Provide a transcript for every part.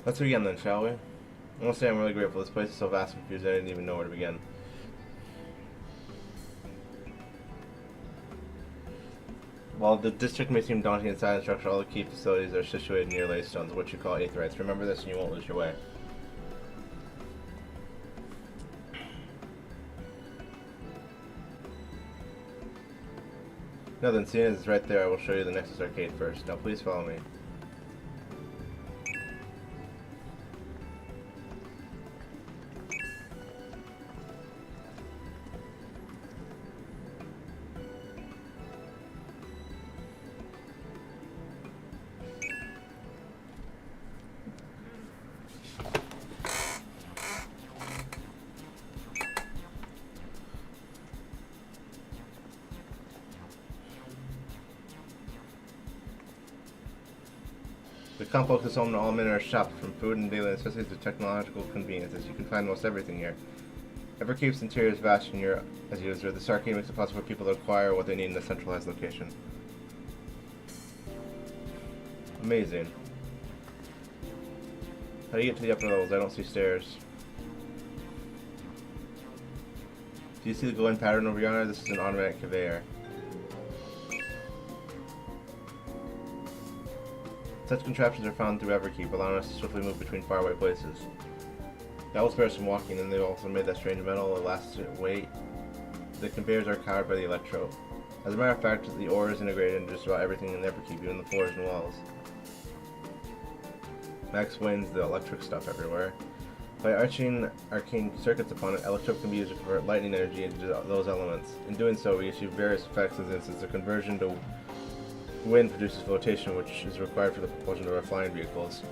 Let's begin then, shall we? I want to say I'm really grateful. This place is so vast and confused I didn't even know where to begin. While the district may seem daunting inside the structure, all the key facilities are situated near laystones, what you call aetherites. Remember this and you won't lose your way. Now then, seeing as it's right there, I will show you the Nexus Arcade first. Now please follow me. The complex is home to all manner of shops, from food and daily necessities to technological conveniences. You can find most everything here. Everkeep's interior is vast and as you observe. This arcade makes it possible for people to acquire what they need in a centralized location. Amazing. How do you get to the upper levels? I don't see stairs. Do you see the glowing pattern over yonder? This is an automatic conveyor. Such contraptions are found through Everkeep, allowing us to swiftly move between faraway places. That will spare us from walking, and they've also made that strange metal elastic weight. The conveyors are powered by the electrode. As a matter of fact, the ore is integrated into just about everything in Everkeep, even the floors and walls. That explains the electric stuff everywhere. By arching arcane circuits upon it, electrode can be used to convert lightning energy into those elements. In doing so, we achieve various effects. In this instance, the conversion to wind produces flotation, which is required for the propulsion of our flying vehicles.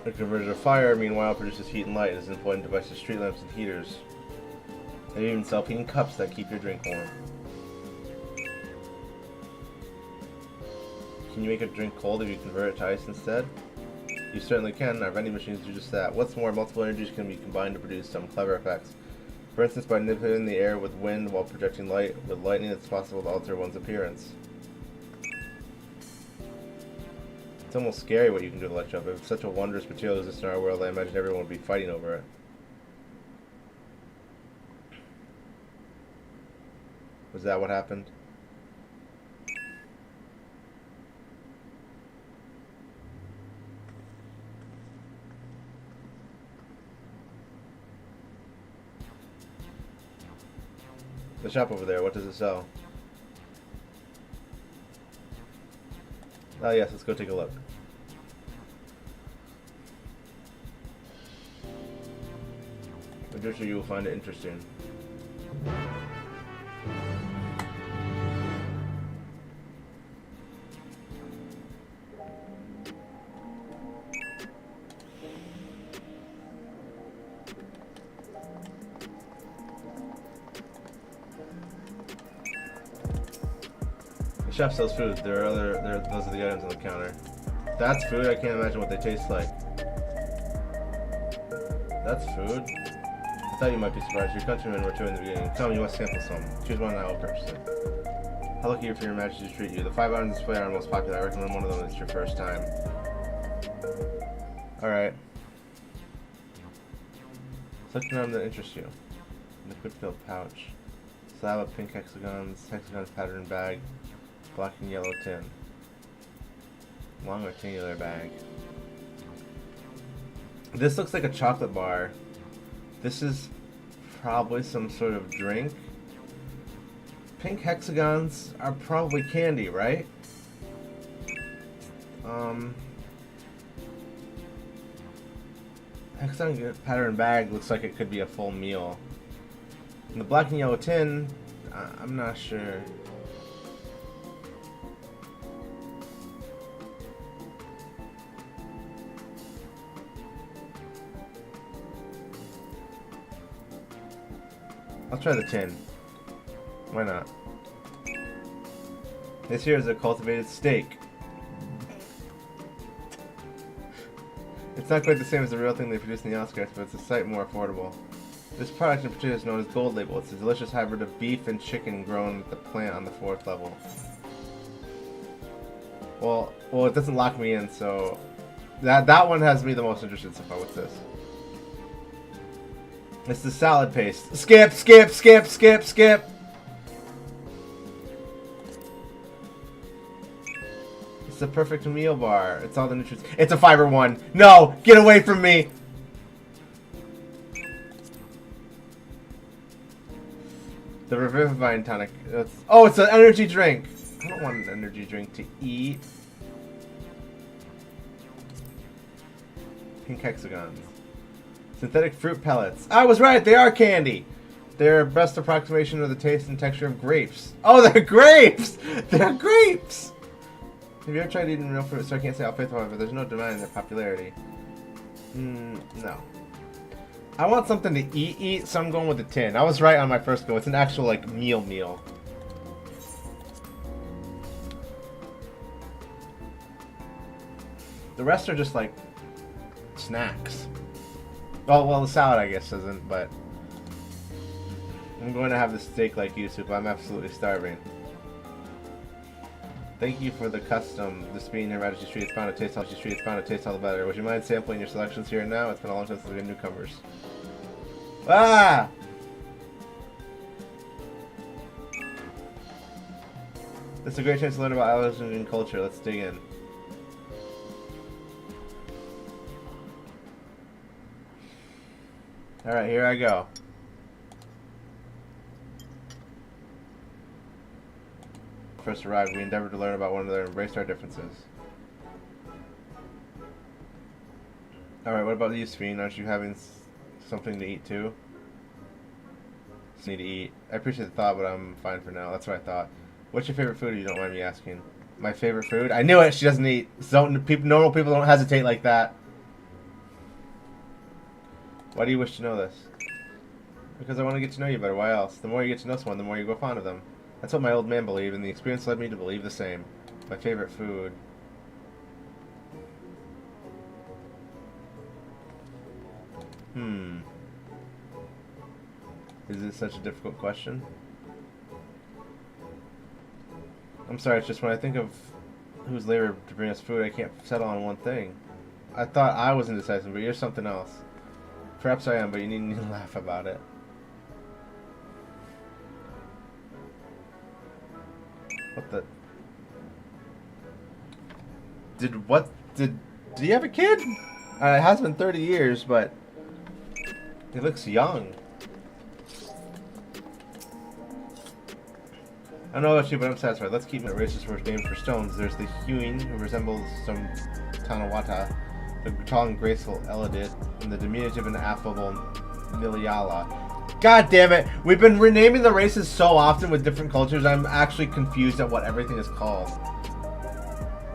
The conversion of fire, meanwhile, produces heat and light and is employed in devices, street lamps, and heaters. They even sell heating cups that keep your drink warm. Can you make a drink cold if you convert it to ice instead? You certainly can. Our vending machines do just that. What's more, multiple energies can be combined to produce some clever effects. For instance, by manipulating the air with wind while projecting light with lightning, it's possible to alter one's appearance. It's almost scary what you can do with electrode. If such a wondrous material exists in our world, I imagine everyone would be fighting over it. Was that what happened? The shop over there, what does it sell? Oh yes, let's go take a look. I'm sure you will find it interesting. The shop sells food. Those are the items on the counter. That's food? I can't imagine what they taste like. That's food? I thought you might be surprised. Your countrymen were too in the beginning. Tell me you must sample some. Choose one and I will purchase it. How lucky for your majesty to treat you. The 5 items displayed are most popular. I recommend one of them if it's your first time. Alright. Select an item that interests you. Liquid filled pouch. Slab of pink hexagons. Hexagons patterned bag. Black and yellow tin. Long rectangular bag. This looks like a chocolate bar. This is probably some sort of drink. Pink hexagons are probably candy, right? Hexagon pattern bag looks like it could be a full meal. And the black and yellow tin, I'm not sure. I'll try the tin. Why not? This here is a cultivated steak. It's not quite the same as the real thing they produce in the outskirts, but it's a sight more affordable. This product in particular is known as Gold Label. It's a delicious hybrid of beef and chicken grown at the plant on the 4th level. Well, it doesn't lock me in, so That one has me the most interested so far. What's this? It's the salad paste. Skip, skip, skip, skip, skip. It's the perfect meal bar. It's all the nutrients. It's a fiber one. No, get away from me. The Revivifying tonic. Oh, it's an energy drink. I don't want an energy drink to eat. Pink hexagons. Synthetic fruit pellets. I was right, they are candy. They're best approximation of the taste and texture of grapes. Oh, they're grapes! They're grapes! Have you ever tried eating real fruit? So I can't say how faithful, but there's no denying their popularity. No. I want something to eat, so I'm going with the tin. I was right on my first go. It's an actual, like, meal. The rest are just, like, snacks. Oh, well, the salad, I guess, isn't, but I'm going to have the steak like you, Soup. I'm absolutely starving. Thank you for the custom. This being your Majesty Street, it's bound to taste all Street, it's bound to taste all the better. Would you mind sampling your selections here and now? It's been a long time since we've been newcomers. Ah! This is a great chance to learn about Alexandrian culture. Let's dig in. Alright, here I go. First arrived, we endeavored to learn about one another and embraced our differences. Alright, what about you, Sphene? Aren't you having something to eat too? Just need to eat. I appreciate the thought, but I'm fine for now. That's what I thought. What's your favorite food, if you don't mind me asking? My favorite food? I knew it! She doesn't eat. So, normal people don't hesitate like that. Why do you wish to know this? Because I want to get to know you better. Why else? The more you get to know someone, the more you grow fond of them. That's what my old man believed, and the experience led me to believe the same. My favorite food. Is it such a difficult question? I'm sorry, it's just when I think of who's later to bring us food, I can't settle on one thing. I thought I was indecisive, but you're something else. Perhaps I am, but you need to laugh about it. What the? Did he have a kid? It has been 30 years, but he looks young. I don't know about you, but I'm satisfied. Let's keep it racist for names for stones. There's the hewing, who resembles some Tanawata, the tall and graceful Elodit, and the diminutive and affable Miliala. God damn it! We've been renaming the races so often with different cultures, I'm actually confused at what everything is called.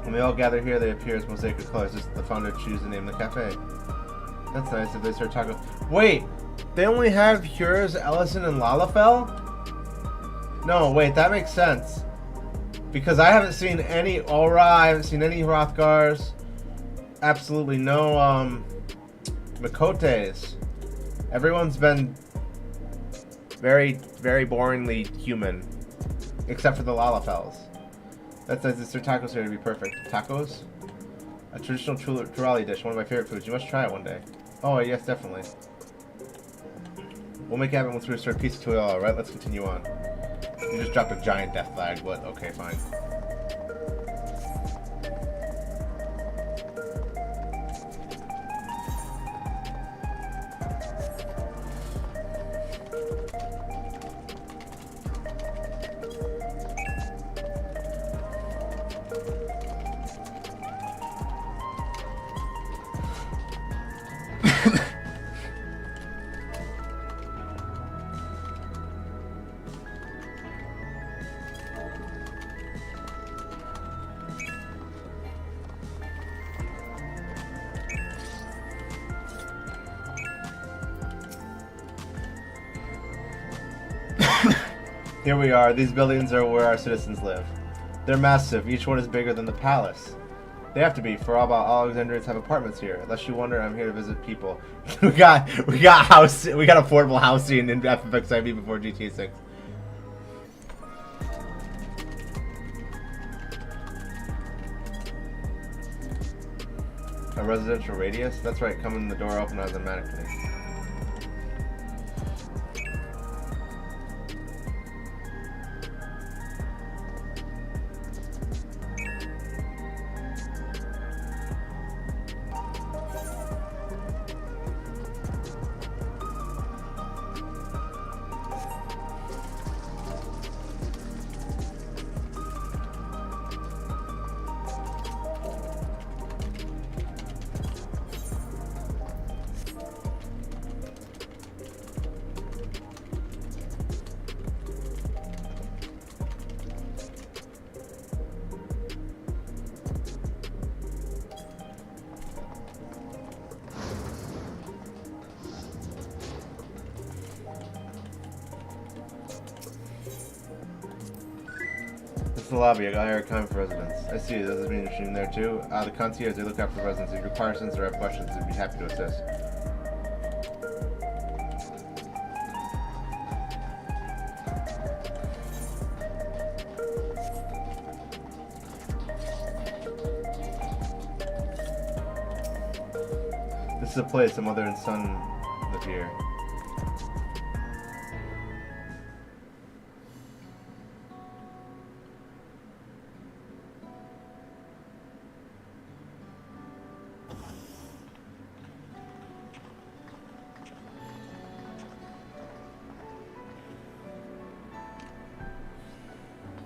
When they all gather here, they appear as mosaic of colors. Just the founder choose the name of the cafe. That's nice if they start talking. Wait! They only have Hures, Ellison, and Lalafell? No, wait, that makes sense. Because I haven't seen any Aura, I haven't seen any Hrothgars. Absolutely no, Makotes. Everyone's been very, very boringly human. Except for the Lalafells. That says it's their tacos here to be perfect. Tacos? A traditional Turali dish, one of my favorite foods. You must try it one day. Oh, yes, definitely. We'll make it happen once we restore peace to it all, right? Let's continue on. You just dropped a giant death flag, but okay, fine. Here we are. These buildings are where our citizens live. They're massive. Each one is bigger than the palace. They have to be, for all Alexandrians have apartments here. Lest you wonder, I'm here to visit people. we got affordable housing in FFXIV before GTA 6. A residential radius? That's right, coming the door open automatically. The lobby, I got hired time for residents. I see, does this mean you're shooting there too? The concierge, they look after residents. If you require assistance or have questions, they'd be happy to assist. This is a place a mother and son live here.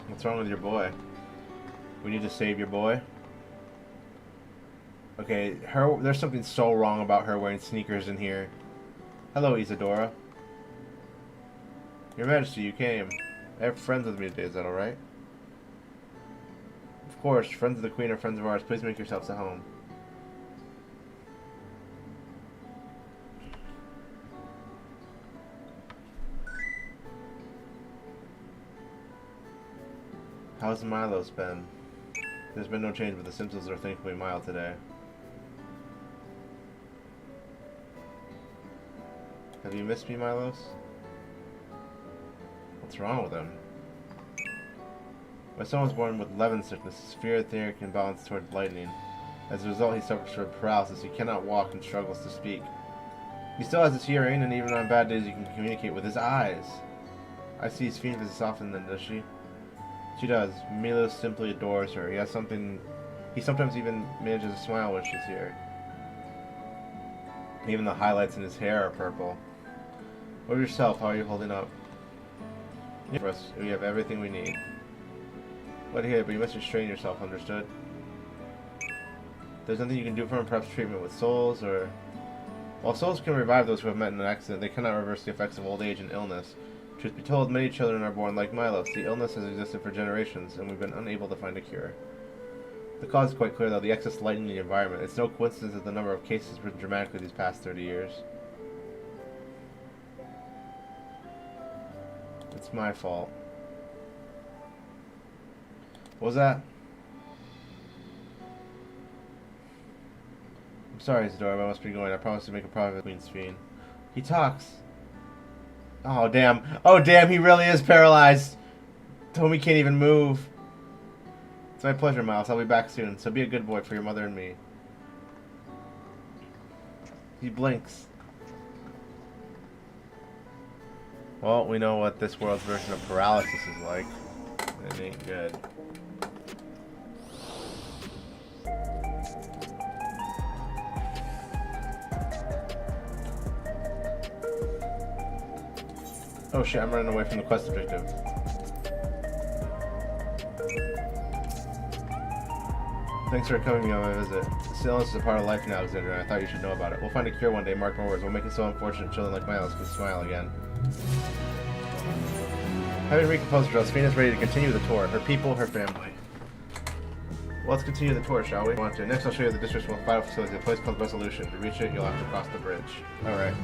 What's wrong with your boy? We need to save your boy? Okay, there's something so wrong about her wearing sneakers in here. Hello, Isadora. Your Majesty, you came. I have friends with me today, is that alright? Of course, friends of the Queen are friends of ours. Please make yourselves at home. How's Milo's been? There's been no change, but the symptoms are thankfully mild today. Have you missed me, Milos? What's wrong with him? My son was born with Levin sickness, a severe etheric imbalance toward lightning. As a result, he suffers from paralysis. He cannot walk and struggles to speak. He still has his hearing, and even on bad days, he can communicate with his eyes. I see his feet visits often then, does she? She does. Milos simply adores her. He sometimes even manages to smile when she's here. Even the highlights in his hair are purple. What of yourself? How are you holding up? For us, we have everything we need. What here, but you must restrain yourself, understood? There's nothing you can do for him, perhaps treatment with souls, or... While souls can revive those who have met in an accident, they cannot reverse the effects of old age and illness. Truth be told, many children are born like Milos. The illness has existed for generations, and we've been unable to find a cure. The cause is quite clear, though, the excess light in the environment. It's no coincidence that the number of cases has risen dramatically these past 30 years. It's my fault. What was that? I'm sorry, Isadora, but I must be going. I promise to make a profit of Queen's Fiend. He talks. Oh, damn. Oh, damn, he really is paralyzed. Tommy can't even move. It's my pleasure, Miles. I'll be back soon. So be a good boy for your mother and me. He blinks. Well, we know what this world's version of paralysis is like. It ain't good. Oh shit, I'm running away from the quest objective. Thanks for coming on my visit. This illness is a part of life now, Alexander, and I thought you should know about it. We'll find a cure one day, mark my words. We'll make it so unfortunate children like Miles can smile again. Having recomposed herself, Sphina is ready to continue the tour. Her people, her family. Well, let's continue the tour, shall we? Want to. Next, I'll show you the district's most vital facility, a place called Resolution. To reach it, you'll have to cross the bridge. Alright.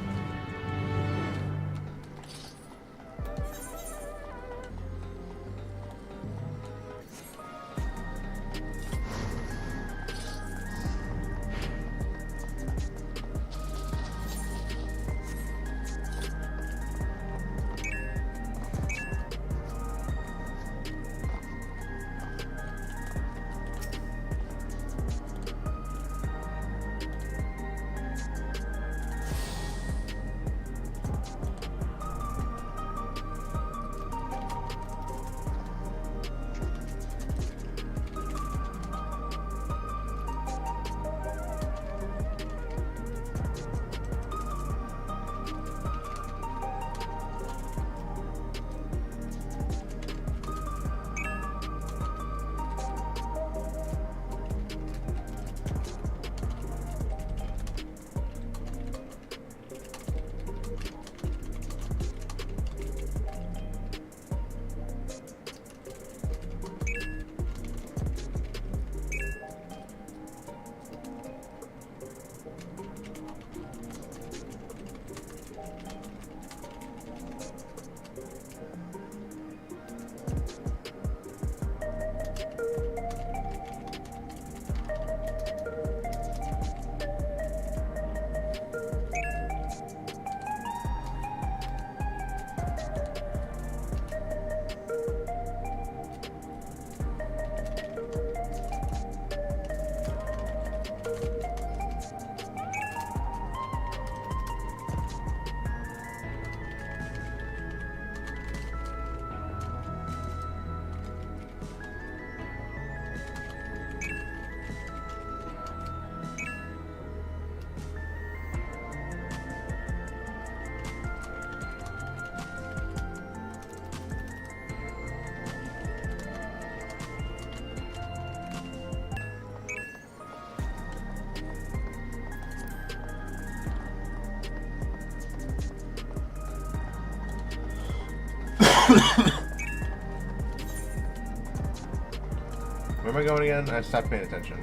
Where am I going again? I stopped paying attention.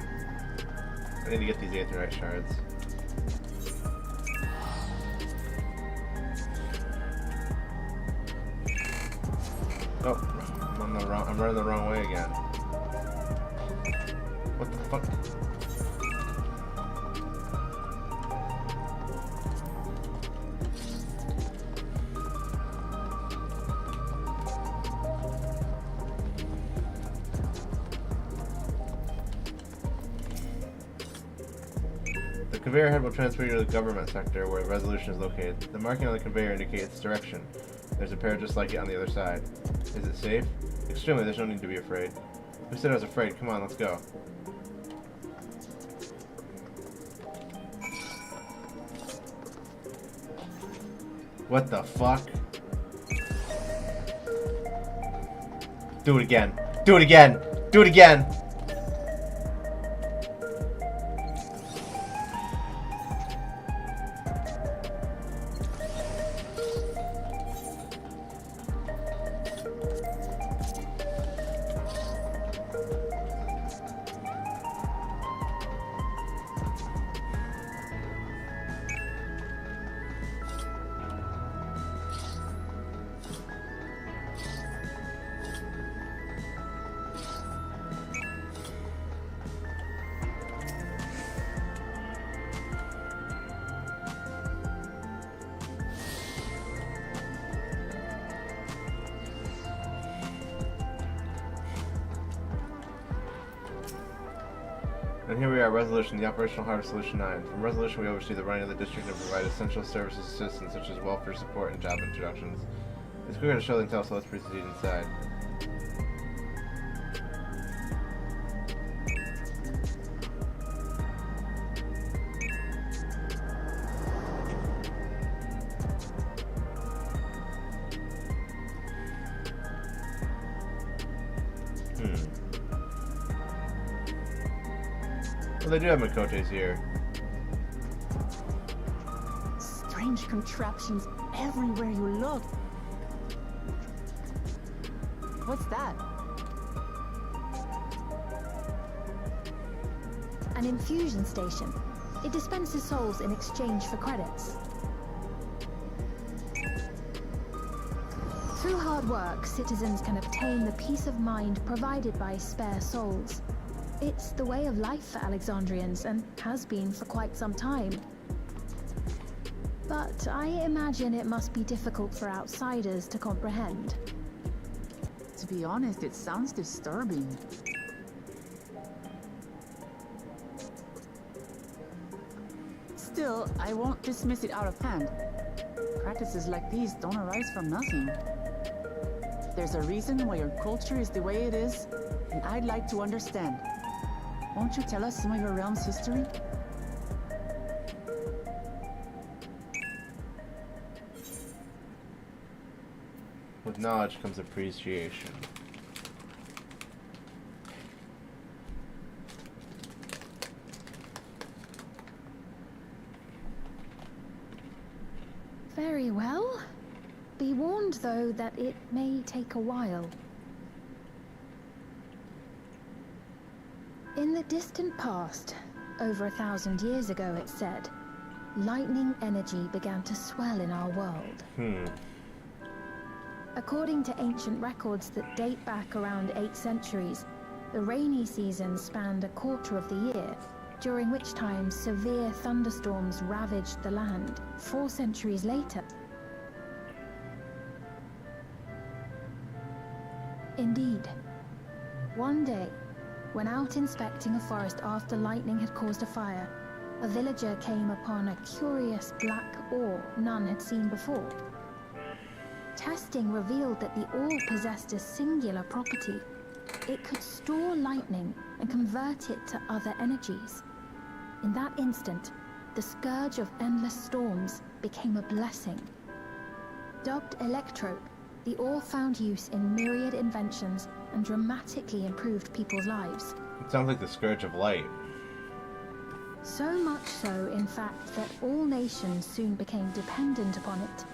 I need to get these aetherite shards. Oh, I'm running the wrong way again. What the fuck? The conveyor head will transfer you to the government sector where the resolution is located. The marking on the conveyor indicates direction. There's a pair just like it on the other side. Is it safe? Extremely, there's no need to be afraid. Who said I was afraid? Come on, let's go. What the fuck? Do it again. Do it again! Do it again! And here we are, Resolution, the operational heart of Solution 9. From Resolution, we oversee the running of the district and provide essential services assistance such as welfare support and job introductions. It's quicker to show than tell, so let's proceed inside. Well, they do have Makotes here. Strange contraptions everywhere you look. What's that? An infusion station. It dispenses souls in exchange for credits. Through hard work, citizens can obtain the peace of mind provided by spare souls. It's the way of life for Alexandrians, and has been for quite some time. But I imagine it must be difficult for outsiders to comprehend. To be honest, it sounds disturbing. Still, I won't dismiss it out of hand. Practices like these don't arise from nothing. There's a reason why your culture is the way it is, and I'd like to understand. Won't you tell us some of your realm's history? With knowledge comes appreciation. Very well. Be warned, though, that it may take a while. In the distant past, over 1,000 years ago it said, lightning energy began to swell in our world. According to ancient records that date back around 8 centuries, the rainy season spanned a quarter of the year, during which time severe thunderstorms ravaged the land. 4 centuries later, indeed, one day, when out inspecting a forest after lightning had caused a fire, a villager came upon a curious black ore none had seen before. Testing revealed that the ore possessed a singular property. It could store lightning and convert it to other energies. In that instant, the scourge of endless storms became a blessing. Dubbed electrope, the ore found use in myriad inventions and dramatically improved people's lives. It sounds like the Scourge of Light. So much so, in fact, that all nations soon became dependent upon it.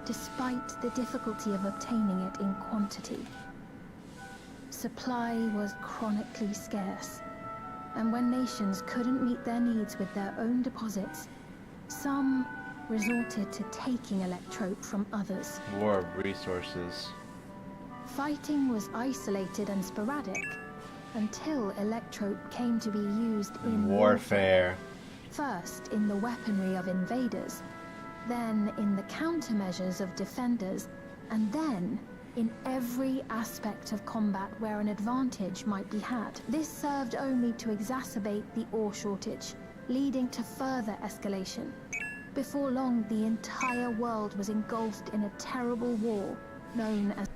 despite the difficulty of obtaining it in quantity. Supply was chronically scarce, and when nations couldn't meet their needs with their own deposits, some resorted to taking electrope from others. War of resources. Fighting was isolated and sporadic until electrope came to be used in Warfare. First in the weaponry of invaders, then in the countermeasures of defenders, and then in every aspect of combat where an advantage might be had. This served only to exacerbate the ore shortage, leading to further escalation. Before long, the entire world was engulfed in a terrible war known as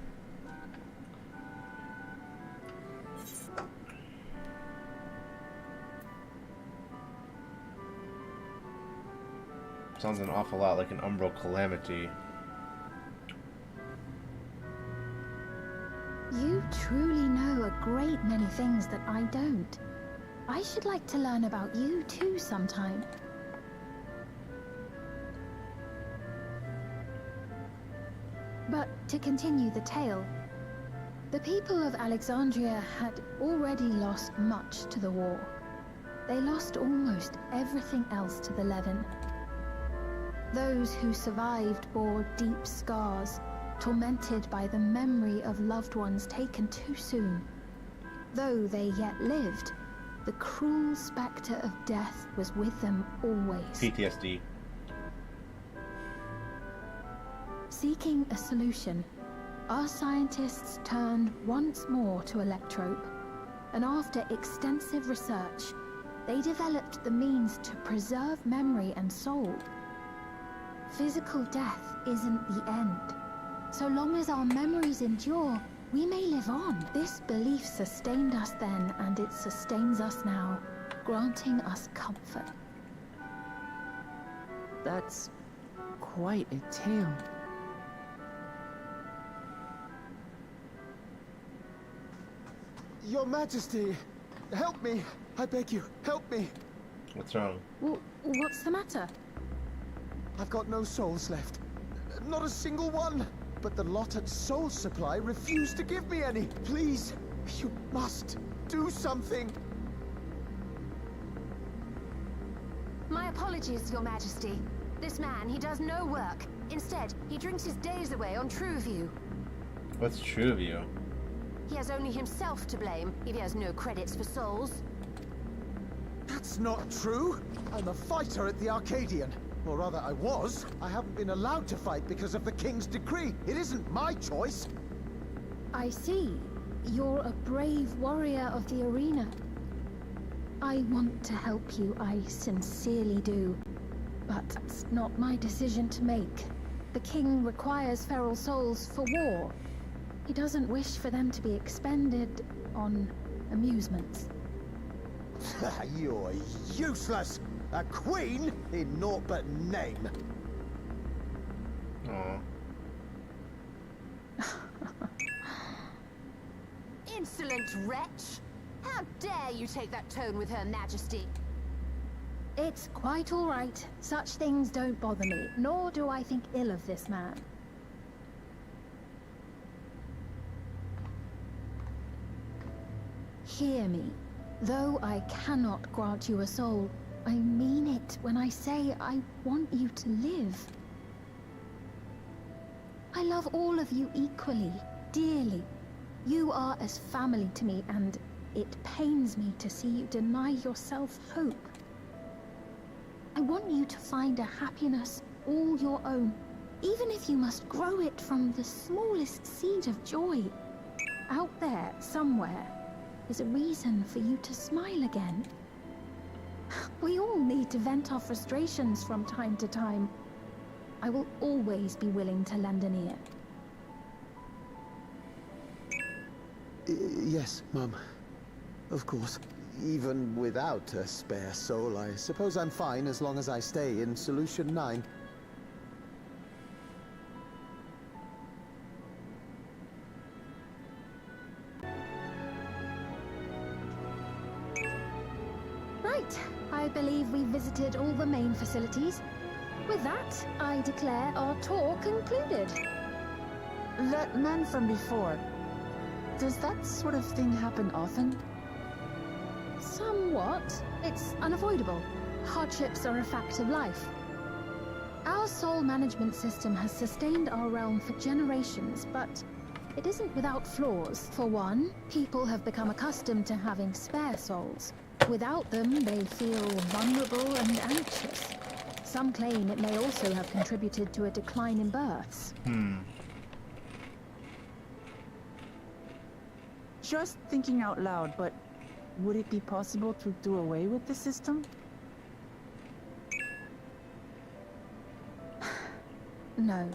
Sounds an awful lot like an umbral calamity. You truly know a great many things that I don't. I should like to learn about you too sometime. But to continue the tale, the people of Alexandria had already lost much to the war. They lost almost everything else to the Levin. Those who survived bore deep scars, tormented by the memory of loved ones taken too soon. Though they yet lived, the cruel spectre of death was with them always. PTSD. Seeking a solution, our scientists turned once more to electrope, and after extensive research, they developed the means to preserve memory and soul. Physical death isn't the end. So long as our memories endure, we may live on. This belief sustained us then, and it sustains us now, granting us comfort. That's quite a tale. Your Majesty, help me! I beg you, help me! What's wrong? What's the matter? I've got no souls left. Not a single one! But the lot at Soul Supply refused to give me any! Please, you must do something! My apologies, Your Majesty. This man, he does no work. Instead, he drinks his days away on Trueview. What's true of you? He has only himself to blame if he has no credits for souls. That's not true! I'm a fighter at the Arcadian. Or rather, I was. I haven't been allowed to fight because of the King's decree. It isn't my choice. I see. You're a brave warrior of the arena. I want to help you, I sincerely do. But it's not my decision to make. The King requires feral souls for war. He doesn't wish for them to be expended on amusements. You're useless! A queen in naught but name. Aww. Insolent wretch! How dare you take that tone with Her Majesty? It's quite all right. Such things don't bother me, nor do I think ill of this man. Hear me. Though I cannot grant you a soul, I mean it when I say I want you to live. I love all of you equally, dearly. You are as family to me, and it pains me to see you deny yourself hope. I want you to find a happiness all your own, even if you must grow it from the smallest seed of joy. Out there, somewhere, is a reason for you to smile again. We all need to vent our frustrations from time to time. I will always be willing to lend an ear. Yes, Mum. Of course. Even without a spare soul, I suppose I'm fine as long as I stay in Solution 9. Right. I believe we visited all the main facilities. With that, I declare our tour concluded. That man from before, does that sort of thing happen often? Somewhat. It's unavoidable. Hardships are a fact of life. Our soul management system has sustained our realm for generations, but it isn't without flaws. For one, people have become accustomed to having spare souls. Without them, they feel vulnerable and anxious. Some claim it may also have contributed to a decline in births. Just thinking out loud, but would it be possible to do away with the system? No.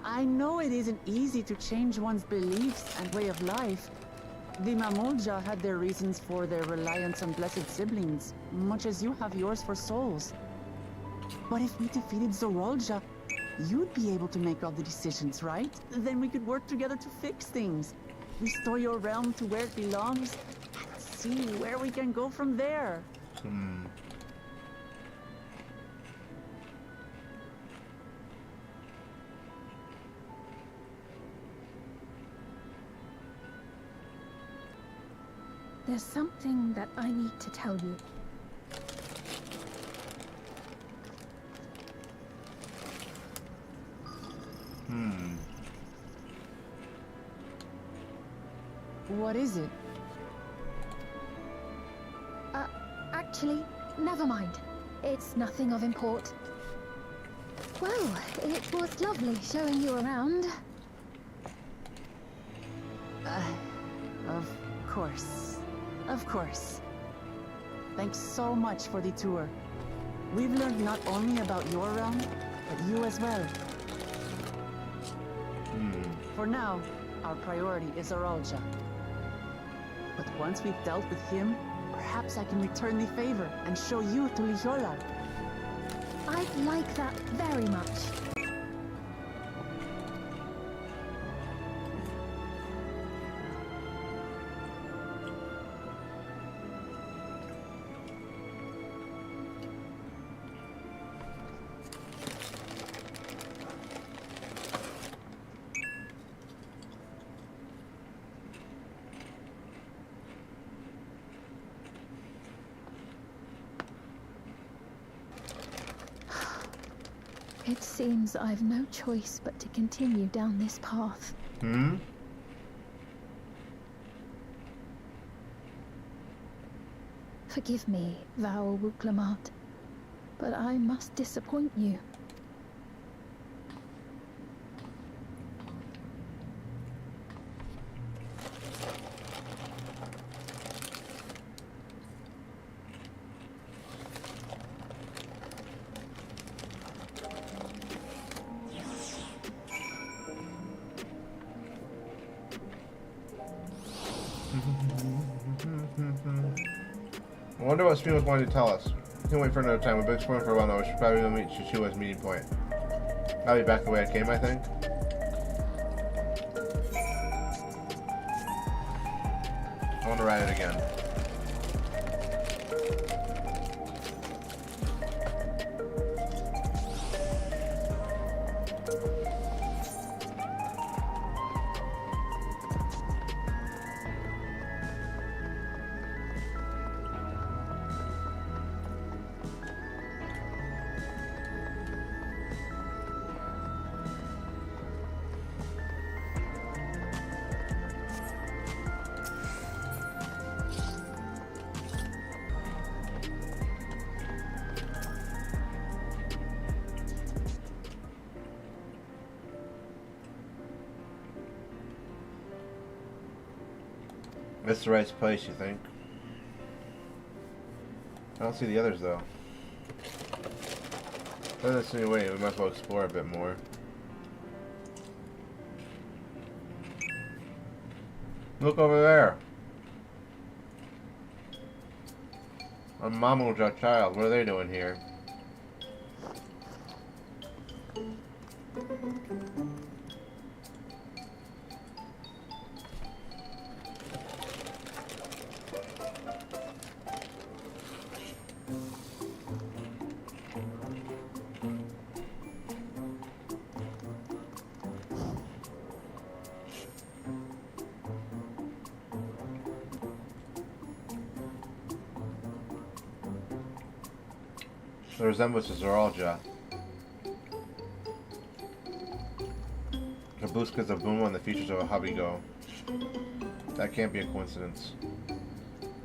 I know it isn't easy to change one's beliefs and way of life. The Mamolja had their reasons for their reliance on blessed siblings, much as you have yours for souls. But if we defeated Zorolja, you'd be able to make all the decisions, right? Then we could work together to fix things. Restore your realm to where it belongs, and see where we can go from there. There's something that I need to tell you. What is it? Actually, never mind. It's nothing of import. Well, it was lovely showing you around. Of course. Of course. Thanks so much for the tour. We've learned not only about your realm, but you as well. For now, our priority is Aralja. But once we've dealt with him, perhaps I can return the favor and show you to Lijola. I'd like that very much. It seems I've no choice but to continue down this path. Forgive me, Val Wuklamat, but I must disappoint you. I wonder what Stream was wanting to tell us. Can't wait for another time. We've been exploring for a while now. We should probably meet Shishua's meeting point. I'll be back the way I came, I think. I want to ride it again. That's the right place, you think? I don't see the others, though. Doesn't see any way. We might as well explore a bit more. Look over there. A Mamulja child. What are they doing here? The resemblance to Zoralja. Kabuska's a Buma and the features of a Habigo. That can't be a coincidence.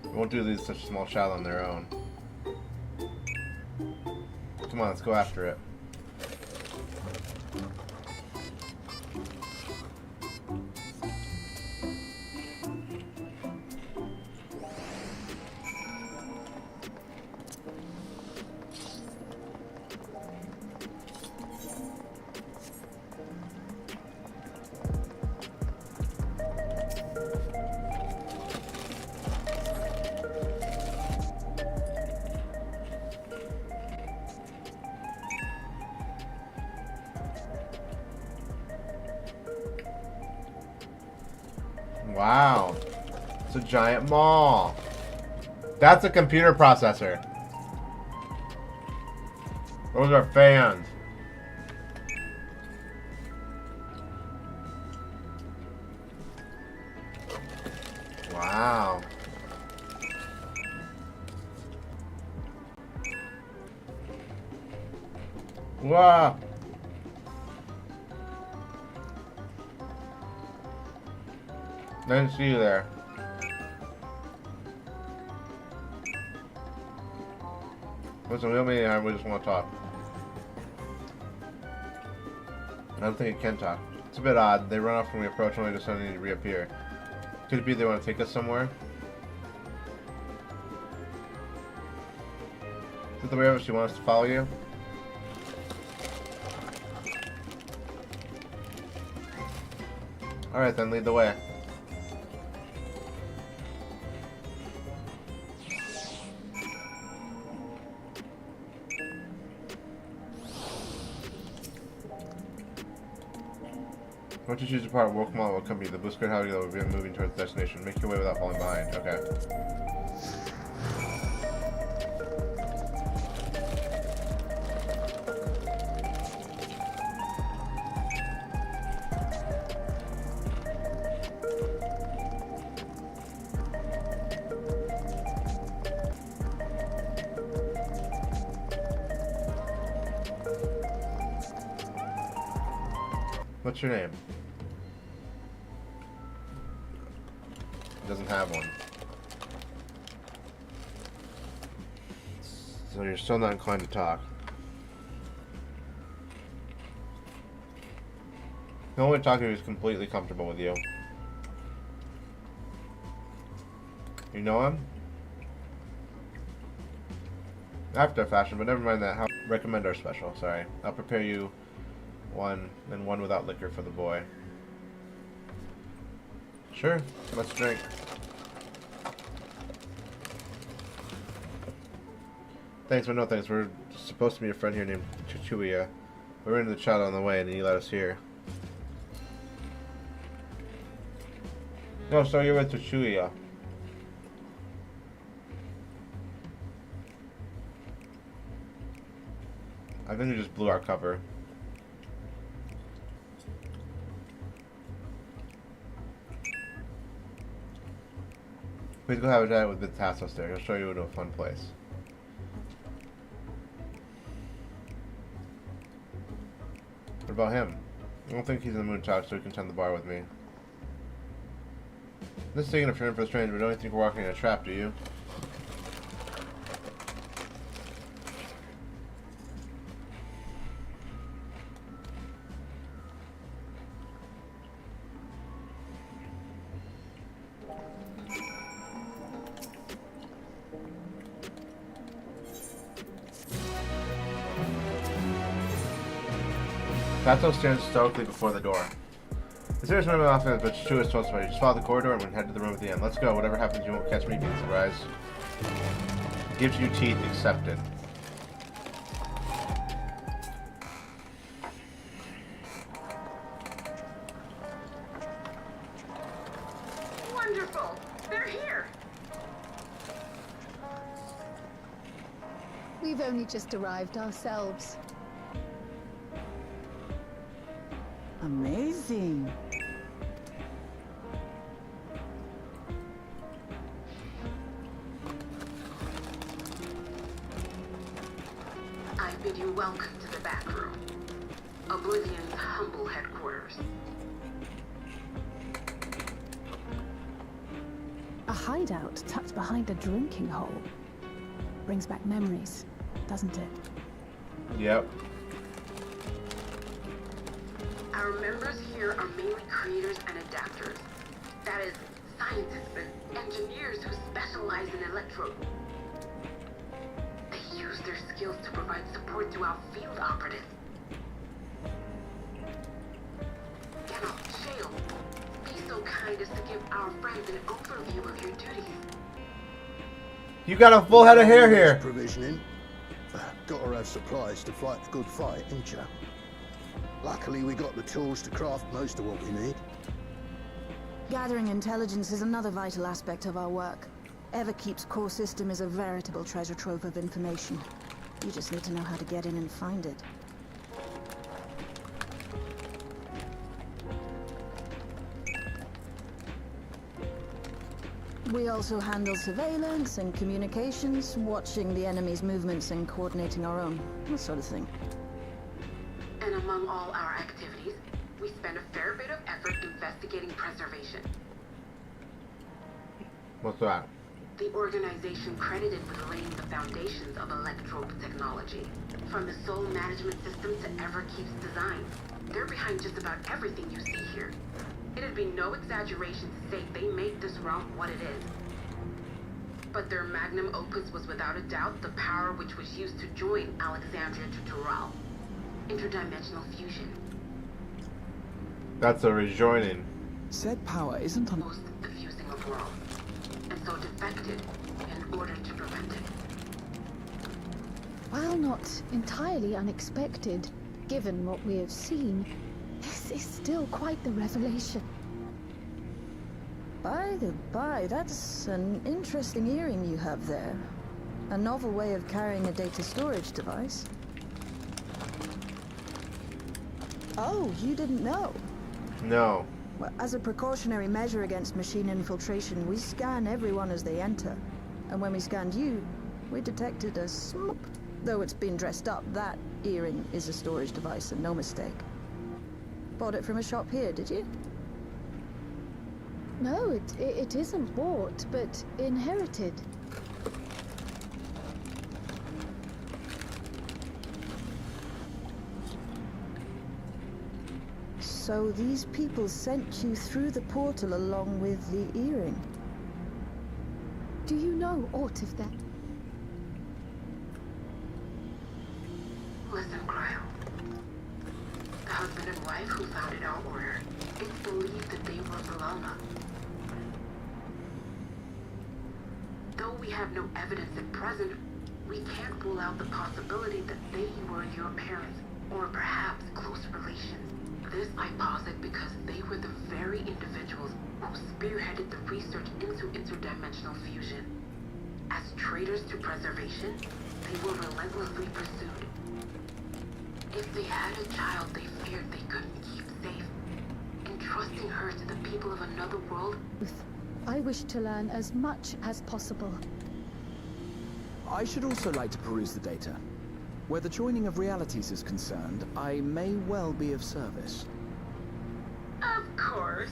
We won't do these such small child on their own. Come on, let's go after it. Wow. It's a giant mall. That's a computer processor. Those are fans. Wow. Wow. Didn't see you there. Listen, we don't mean anything, we just want to talk. I don't think it can talk. It's a bit odd. They run off when we approach, only to suddenly reappear. Could it be they want to take us somewhere? Is it the way she wants us to follow you? Alright then, lead the way. Once you choose your part, Woke Mall will accompany you. The Boost Grid Howdy will be moving towards the destination. Make your way without falling behind. Okay. What's your name? Doesn't have one. So you're still not inclined to talk. The only talker who's completely comfortable with you. You know him? After a fashion, but never mind that. How recommend our special, sorry. I'll prepare you one, and one without liquor for the boy. Sure, let's drink. Thanks, but no thanks. We're supposed to meet a friend here named Chuchuya. We ran into the child on the way, and he let us here. No, so you're with Chuchuya. I think we just blew our cover. Please go have a chat with the Tassos there. He'll show you into a fun place. What about him? I don't think he's in the mood to talk, so he can tend the bar with me. This is taking a friend for a stranger, but don't you think we're walking in a trap, do you? Tato stands stoically before the door. The serious member of the office, but Chu is told somebody. Just follow the corridor and we'll head to the room at the end. Let's go. Whatever happens, you won't catch me being surprised. Gives you teeth. Accepted. Wonderful! They're here! We've only just arrived ourselves. Amazing. Bid you welcome to the back room. Oblivion's humble headquarters. A hideout tucked behind a drinking hole. Brings back memories, doesn't it? Yep. Our members here are mainly creators and adapters. That is, scientists and engineers who specialize in electro. They use their skills to provide support to our field operatives. Get off jail. Be so kind as to give our friends an overview of your duties. You got a full head of hair here. Provisioning. Gotta have supplies to fight a good fight, ain't ya? Luckily, we got the tools to craft most of what we need. Gathering intelligence is another vital aspect of our work. Everkeep's core system is a veritable treasure trove of information. You just need to know how to get in and find it. We also handle surveillance and communications, watching the enemy's movements and coordinating our own, that sort of thing. And among all our activities, we spend a fair bit of effort investigating preservation. What's that? The organization credited with laying the foundations of electrobe technology. From the soul management system to Everkeep's design. They're behind just about everything you see here. It'd be no exaggeration to say they made this realm what it is. But their magnum opus was without a doubt the power which was used to join Alexandria to Tural. Interdimensional fusion. That's a rejoining. Said power isn't on Most the fusing of worlds. And so defected in order to prevent it. While not entirely unexpected, given what we have seen, this is still quite the revelation. By the by, that's an interesting earring you have there. A novel way of carrying a data storage device. Oh, you didn't know? No. Well, as a precautionary measure against machine infiltration, we scan everyone as they enter. And when we scanned you, we detected a smoop. Though it's been dressed up, that earring is a storage device and no mistake. Bought it from a shop here, did you? No, it isn't bought, but inherited. So these people sent you through the portal along with the earring? Do you know aught of them? Listen, Cryo. The husband and wife who founded our order, it's believed that they were Bologna. Though we have no evidence at present, we can't rule out the possibility that they were your parents, or perhaps close relations. This I posit because they were the very individuals who spearheaded the research into interdimensional fusion. As traitors to preservation, they were relentlessly pursued. If they had a child they feared they couldn't keep safe, entrusting her to the people of another world. I wish to learn as much as possible. I should also like to peruse the data. Where the joining of realities is concerned, I may well be of service. Of course.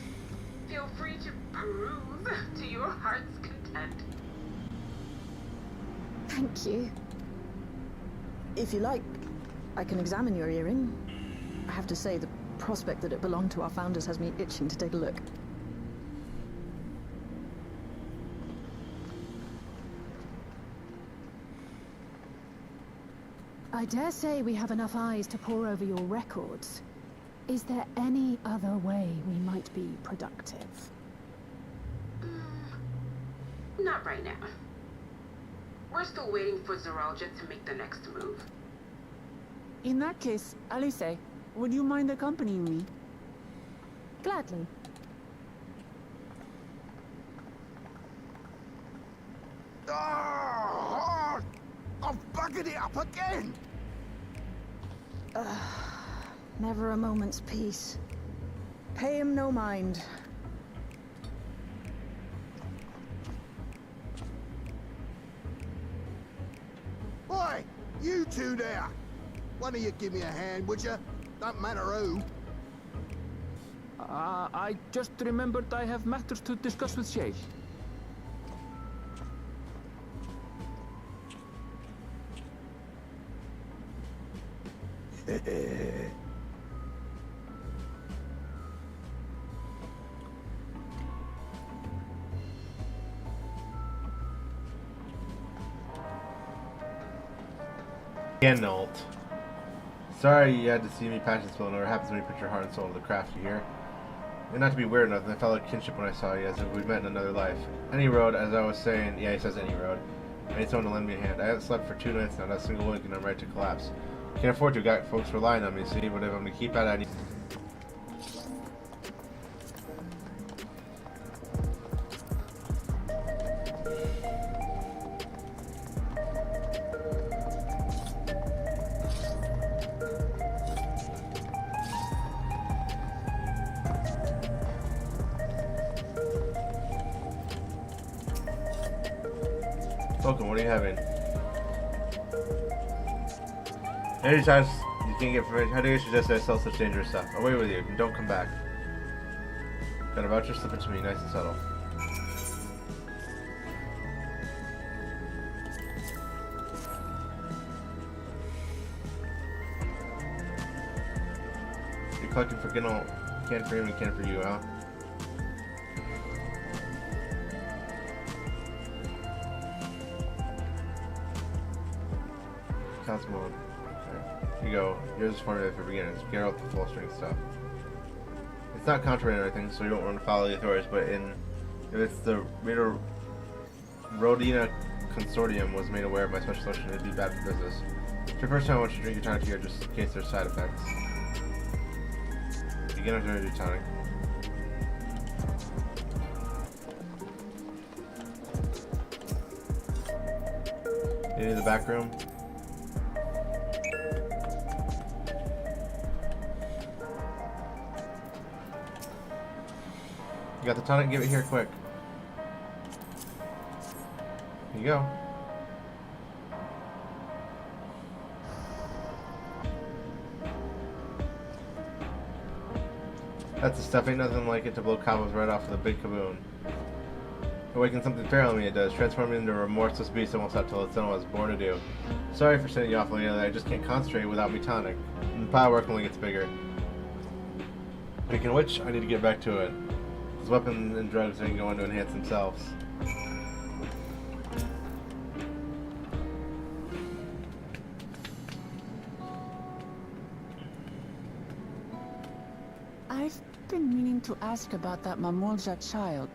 Feel free to peruse to your heart's content. Thank you. If you like, I can examine your earring. I have to say, the prospect that it belonged to our founders has me itching to take a look. I dare say we have enough eyes to pore over your records. Is there any other way we might be productive? Not right now. We're still waiting for Zoralja to make the next move. In that case, Alice, would you mind accompanying me? Gladly. Ah! I've buggered it up again! Never a moment's peace. Pay him no mind. Oi! You two there! One of you give me a hand, would you? Don't matter who. I just remembered I have matters to discuss with Shay. Geralt. Sorry you had to see me passion spill, and it happens when you put your heart and soul into the craft, you hear? And not to be weird enough, I felt like kinship when I saw you, as if we'd met in another life. Any road, as I was saying, yeah, he says any road. I need someone to lend me a hand. I haven't slept for 2 nights now, not a single wink, and I'm ready to collapse. Can't afford to, got folks relying on me, see, but if I'm gonna keep at it, I need... Welcome, what are you having? Any times you can't get information, how do you suggest I sell such dangerous stuff? Away with you, and don't come back. Got a voucher, slip it to me, nice and subtle. You're collecting for Ginnel, can for him and can for you, huh? Counts mode. Okay. Here you go. Here's the formula for beginners. Geralt the full strength stuff. It's not contraband or anything, so you don't want to follow the authorities, but if it's the Rodina Consortium was made aware of my special solution, it'd be bad for business. It's your first time I want you to drink your tonic here, just in case there's side effects. Beginner's ready to do tonic. You need the back room? You got the tonic? Give it here quick. Here you go. That's the stuff. Ain't nothing like it to blow cobwebs right off with a big kaboom. Awaken something feral in me, it does. Transform me into a remorseless beast. I won't stop till it's done what I was born to do. Sorry for sending you off, lady. I just can't concentrate without me tonic. And the pile of work only gets bigger. Speaking of which, I need to get back to it. Those weapons and drugs they can go on to enhance themselves. I've been meaning to ask about that Mamulja child,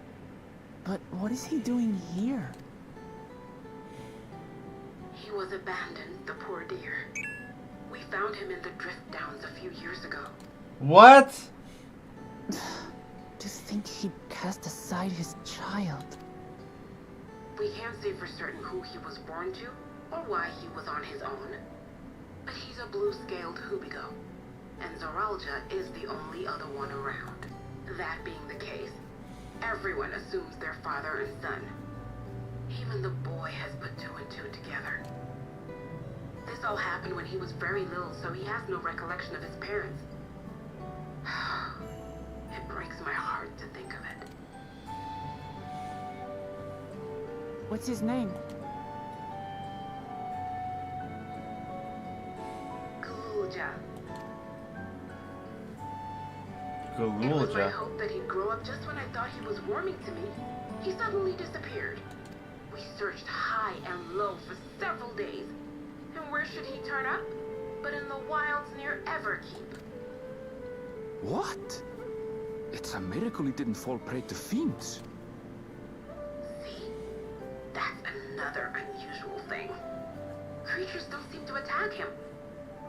but what is he doing here? He was abandoned, the poor dear. We found him in the drift downs a few years ago. What? To think he'd cast aside his child. We can't say for certain who he was born to, or why he was on his own. But he's a blue-scaled Hubigo, and Zoralja is the only other one around. That being the case, everyone assumes they're father and son. Even the boy has put 2 and 2 together. This all happened when he was very little, so he has no recollection of his parents. It breaks my heart to think of it. What's his name? Galulja. It was my hope that he'd grow up just when I thought he was warming to me. He suddenly disappeared. We searched high and low for several days. And where should he turn up? But in the wilds near Everkeep. What? It's a miracle he didn't fall prey to fiends. See? That's another unusual thing. Creatures don't seem to attack him.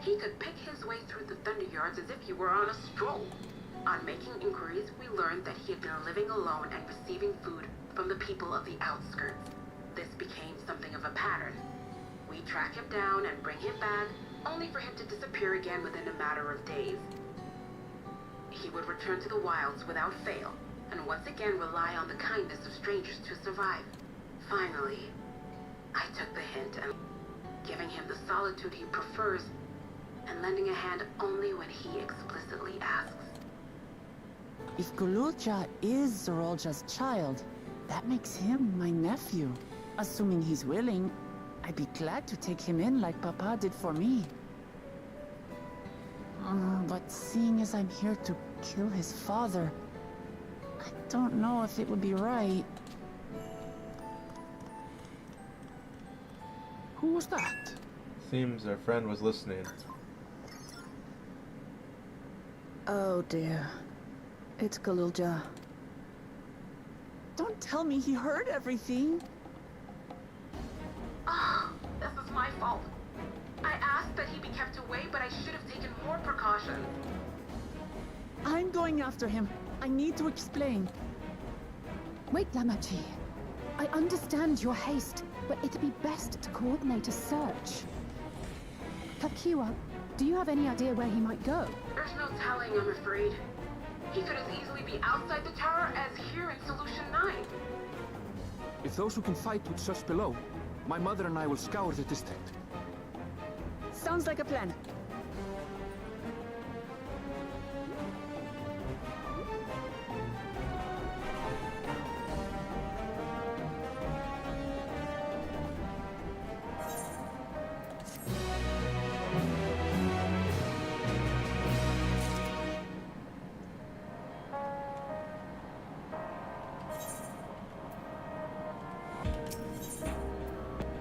He could pick his way through the Thunderyards as if he were on a stroll. On making inquiries, we learned that he had been living alone and receiving food from the people of the outskirts. This became something of a pattern. We track him down and bring him back, only for him to disappear again within a matter of days. He would return to the wilds without fail, and once again rely on the kindness of strangers to survive. Finally, I took the hint and giving him the solitude he prefers, and lending a hand only when he explicitly asks. If Gululja is Zorolja's child, that makes him my nephew. Assuming he's willing, I'd be glad to take him in like Papa did for me. But seeing as I'm here to kill his father, I don't know if it would be right. Who was that? Seems our friend was listening. Oh dear. It's Gululja. Don't tell me he heard everything. Ah, this is my fault. I asked that he be kept away, but I should have taken more precautions. I'm going after him. I need to explain. Wait, Lamachi. I understand your haste, but it'd be best to coordinate a search. Kakiwa, do you have any idea where he might go? There's no telling, I'm afraid. He could as easily be outside the tower as here in Solution 9. If those who can fight would search below, my mother and I will scour the district. Sounds like a plan.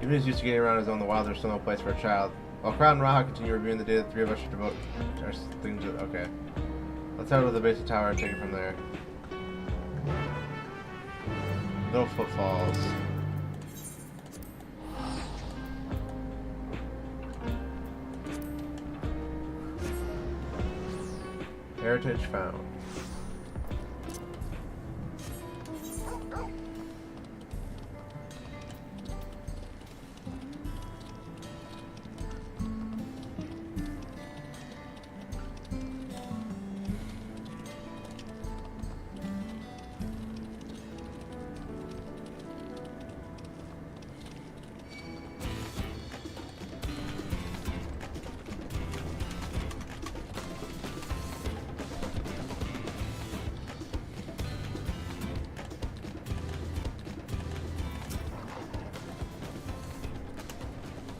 Even as used to getting around his own, the wilds are still no place for a child. While Crowd and Raha continue reviewing the data, the three of us should devote our things to... Okay. Let's head over to the base of the tower and take it from there. No footfalls. Heritage found.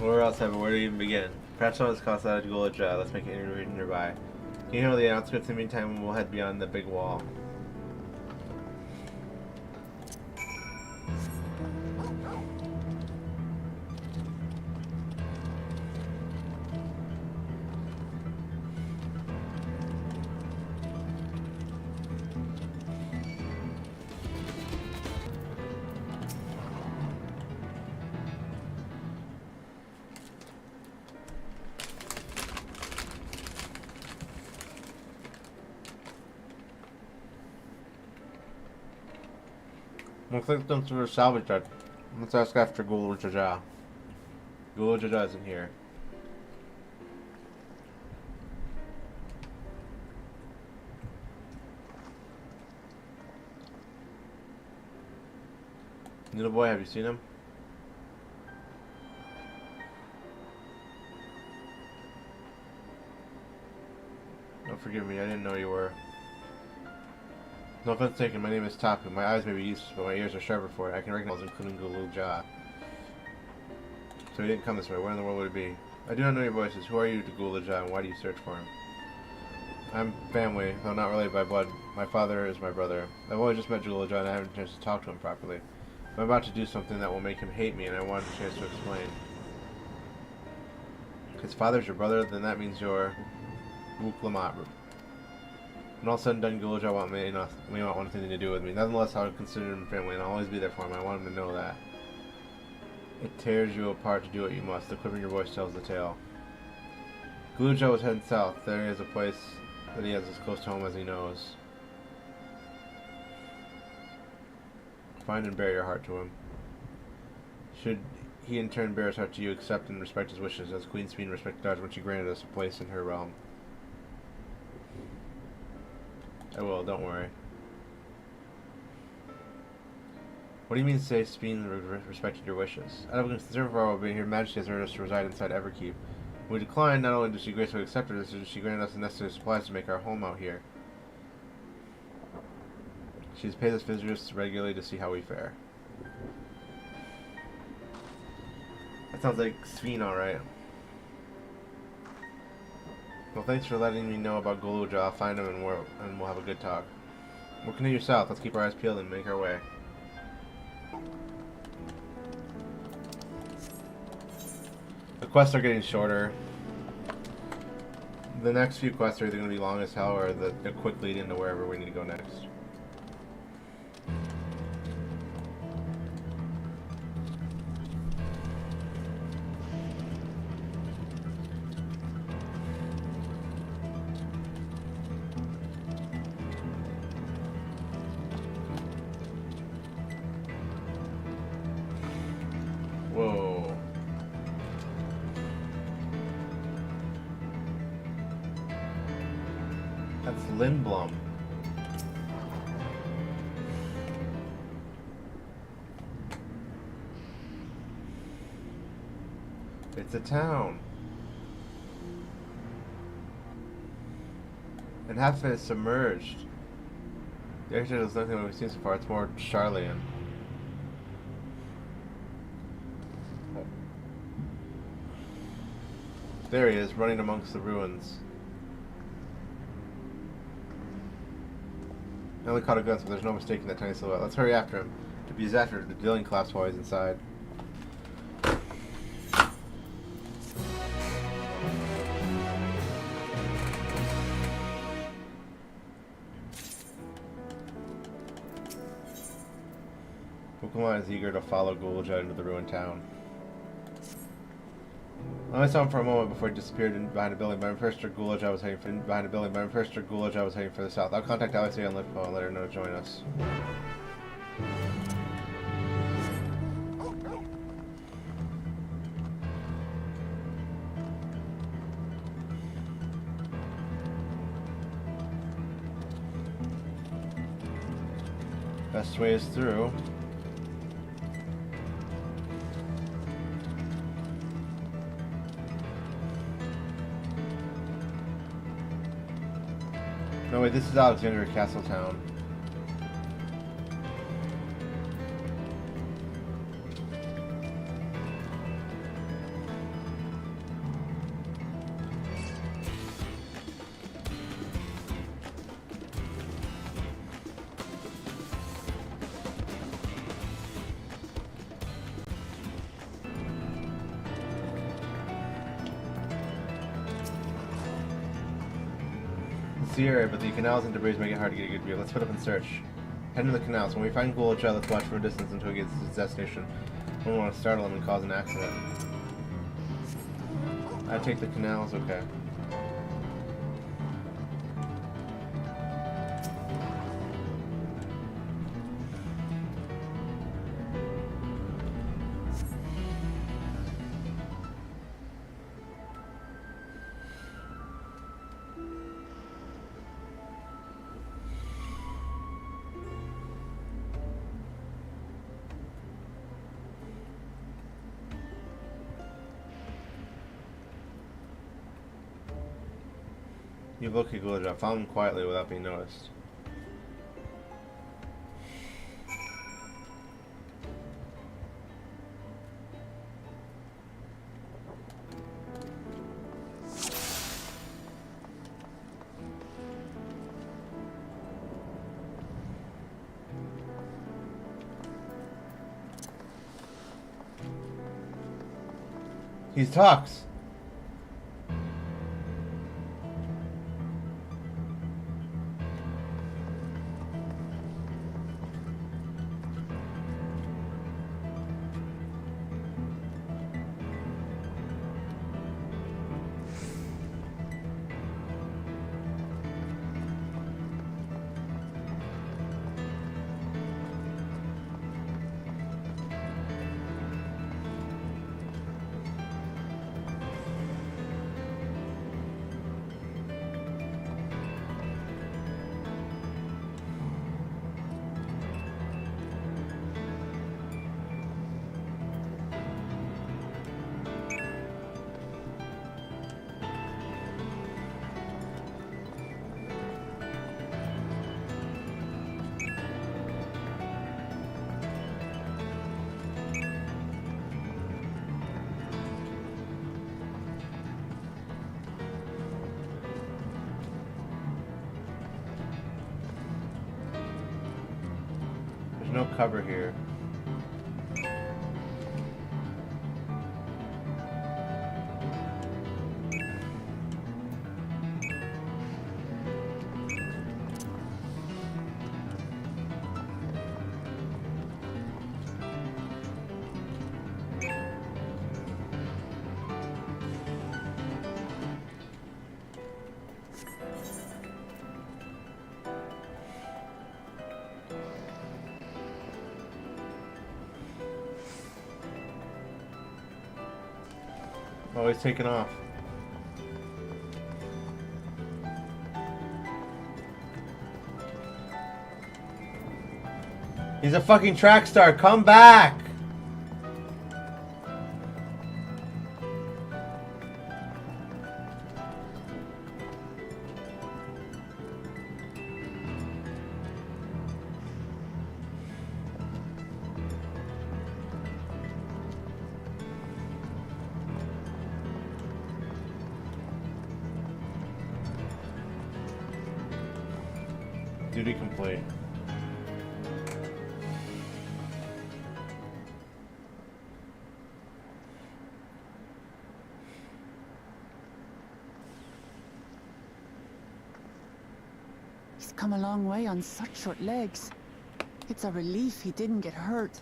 Where else have where to even begin? Perhaps someone's cost out of Gululja. Let's make an interview nearby. Can you handle the outskirts in the meantime and we'll head beyond the big wall? Looks like them through a salvage yard. Let's ask after Gululja. Gululja isn't here. Little boy, have you seen him? Oh, forgive me, I didn't know you were. No offense taken, my name is Tapu. My eyes may be useless, but my ears are sharper for it. I can recognize including Gululja. So he didn't come this way. Where in the world would it be? I do not know your voices. Who are you to Gululja, and why do you search for him? I'm family, though not related by blood. My father is my brother. I've only just met Gululja, and I haven't had a chance to talk to him properly. I'm about to do something that will make him hate me, and I wanted a chance to explain. His father's your brother, then that means you're Wuklamat. When all said and done, Gululja may not want anything to do with me. Nonetheless, I would consider him family, and I'll always be there for him. I want him to know that. It tears you apart to do what you must. The quiver in your voice tells the tale. Gululja was heading south. There he has a place that he has as close to home as he knows. Find and bear your heart to him. Should he in turn bear his heart to you, accept and respect his wishes, as Queen Speen respected ours when she granted us a place in her realm. I will, don't worry. What do you mean to say Speen respected your wishes? Out of concern for our well-being, Her Majesty has ordered us to reside inside Everkeep. We declined. Not only did she gracefully accept us, but she granted us the necessary supplies to make our home out here. She's paid us visitors regularly to see how we fare. That sounds like Sveen, alright. Well, thanks for letting me know about Goluja. I'll find him and we'll have a good talk. We'll continue south. Let's keep our eyes peeled and make our way. The quests are getting shorter. The next few quests are either going to be long as hell or a quick lead into wherever we need to go next. Whoa. That's Lindblom. It's a town. And half of it is submerged. The architecture is nothing we've seen so far. It's more Charlian. There he is, running amongst the ruins. I only caught a glimpse, but there's no mistaking that tiny silhouette. Let's hurry after him. If he's after the building collapse while he's inside. Pokemon is eager to follow Goluja into the ruined town. I only saw him for a moment before he disappeared behind a building, but I'm pretty sure Goluja was heading for the south. I'll contact Alexei on Litpo and let her know to join us. Best way is through. No, wait, this is Alexandria Castletown. The area, but the canals and debris make it hard to get a good view. Let's put up and search. Head into the canals. When we find Goluja, let's watch from a distance until he gets to his destination. We don't want to startle him and cause an accident. I take the canals, okay. You've located Goluja. Found him quietly without being noticed. He talks. no cover here. Oh, he's taking off. He's a fucking track star. Come back! Duty complete. He's come a long way on such short legs. It's a relief he didn't get hurt.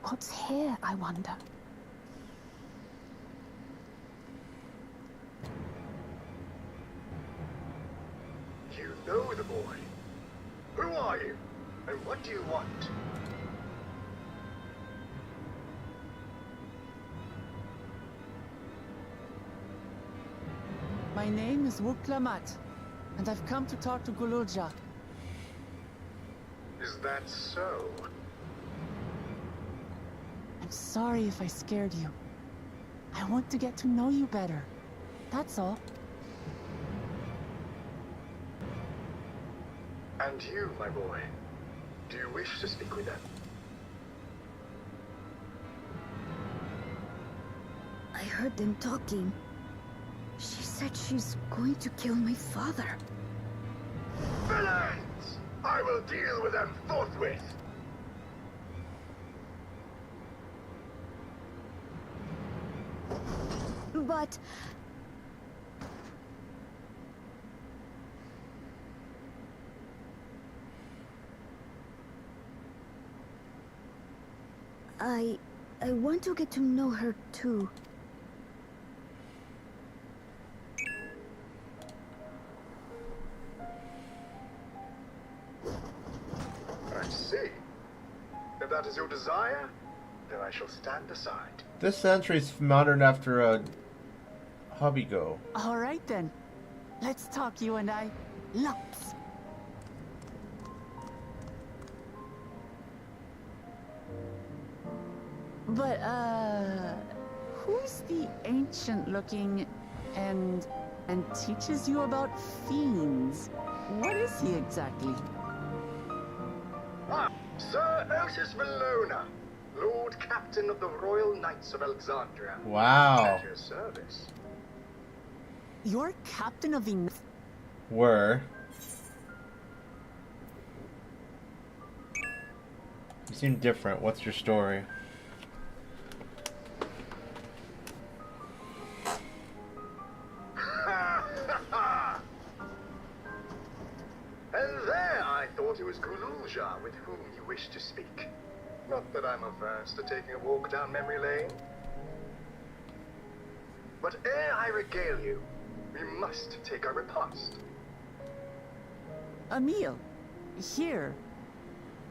What's here, I wonder? You know the boy. Who are you? And what do you want? My name is Wuklamat, and I've come to talk to Gululja. Is that so? I'm sorry if I scared you. I want to get to know you better. That's all. And you, my boy, do you wish to speak with them? I heard them talking. She said she's going to kill my father. Villains! I will deal with them forthwith! But... I want to get to know her too. I see. If that is your desire, then I shall stand aside. This century's modern after a hobby go. All right then. Let's talk, you and I. Lots. But, who's the ancient-looking and teaches you about fiends? What is he exactly? Ah, Sir Ursus Valona, Lord Captain of the Royal Knights of Alexandria. Wow. At your service. You're captain of the... Were. You seem different. What's your story? And there I thought it was Gululja with whom you wished to speak. Not that I'm averse to taking a walk down memory lane. But ere I regale you, we must take our repast. A meal. Here.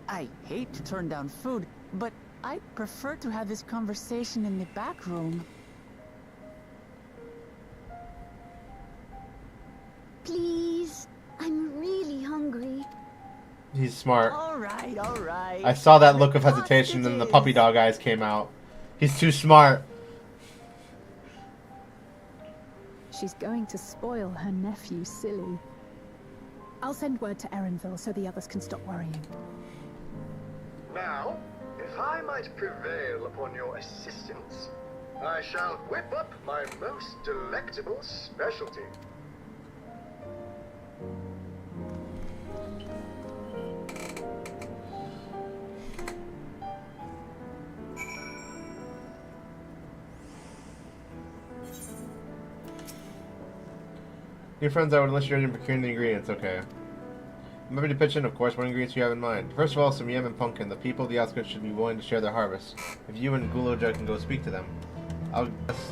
I hate to turn down food, but I prefer to have this conversation in the back room. Please, I'm really hungry. He's smart. All right, all right. I saw that look of hesitation and the puppy dog eyes came out. He's too smart. She's going to spoil her nephew silly. I'll send word to Erenville so the others can stop worrying. Now, if I might prevail upon your assistance, I shall whip up my most delectable specialty. Your friends, I would enlist you in procuring the ingredients, okay. I'm happy to pitch in, of course. What ingredients do you have in mind? First of all, some yam and pumpkin. The people of the outskirts should be willing to share their harvest. If you and Guloja can go speak to them, I'll guess.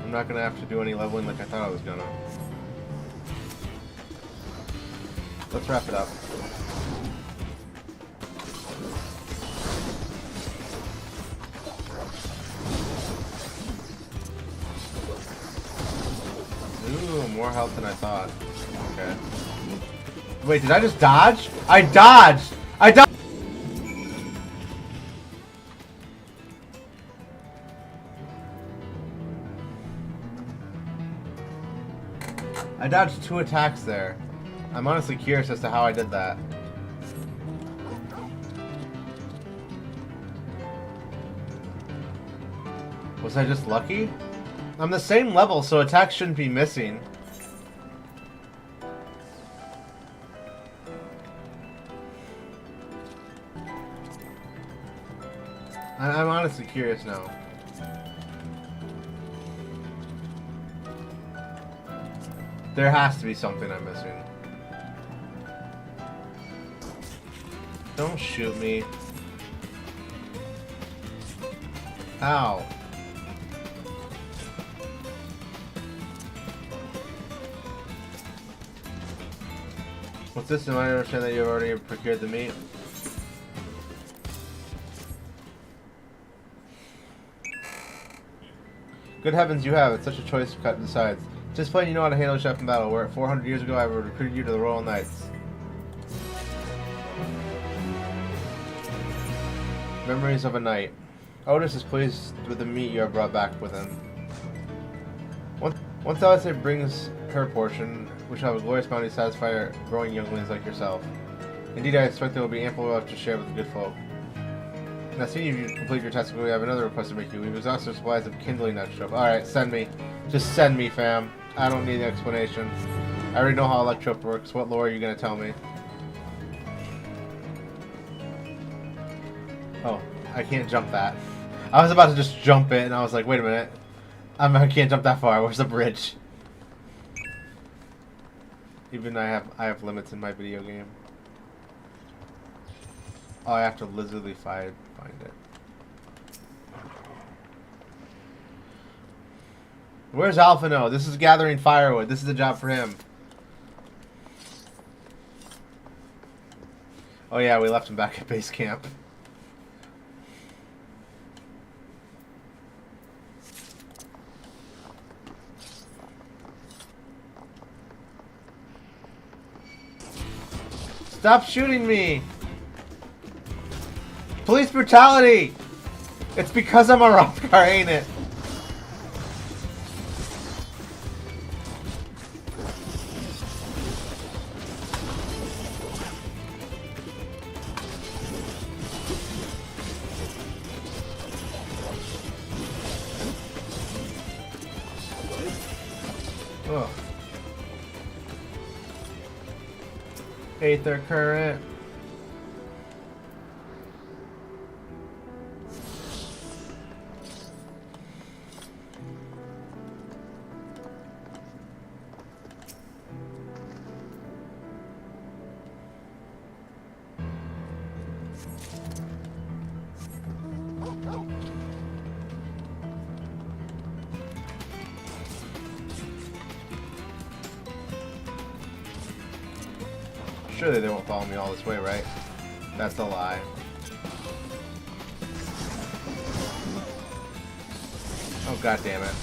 I'm not gonna have to do any leveling like I thought I was gonna. Let's wrap it up. Ooh, more health than I thought. Okay. Wait, did I just dodge? I dodged! I dodged! I dodged 2 attacks there. I'm honestly curious as to how I did that. Was I just lucky? I'm the same level, so attacks shouldn't be missing. I'm honestly curious now. There has to be something I'm missing. Don't shoot me. Ow. What's this? Am I to understand that you've already procured the meat? Good heavens, you have. It's such a choice cut in sides. Just plain you know how to handle a chef in battle, where 400 years ago I would recruited you to the Royal Knights. Memories of a Knight. Otis is pleased with the meat you have brought back with him. Once Alice brings her portion, we shall have a glorious bounty to satisfy our growing younglings like yourself. Indeed, I expect there will be ample left to share with the good folk. Now, seeing you complete your task, we have another request to make you. We've exhausted supplies of kindling Electrope. Alright, send me. Just send me, fam. I don't need an explanation. I already know how Electrope works. What lore are you going to tell me? Oh, I can't jump that. I was about to just jump it, and I was like, wait a minute. I can't jump that far. Where's the bridge? Even I have limits in my video game. Oh, I have to literally find it. Where's Alphino? This is gathering firewood. This is a job for him. Oh yeah, we left him back at base camp. Stop shooting me! Police brutality! It's because I'm a rock car, ain't it? Ugh. Aether current. Surely they won't follow me all this way, right? That's a lie. Oh, god damn it.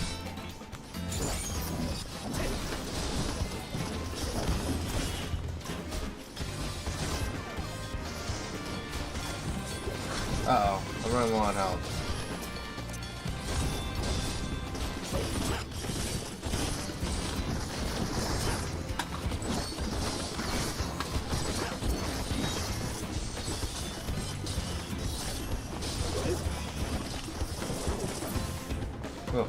Uh-oh. I'm running low on health. Oh.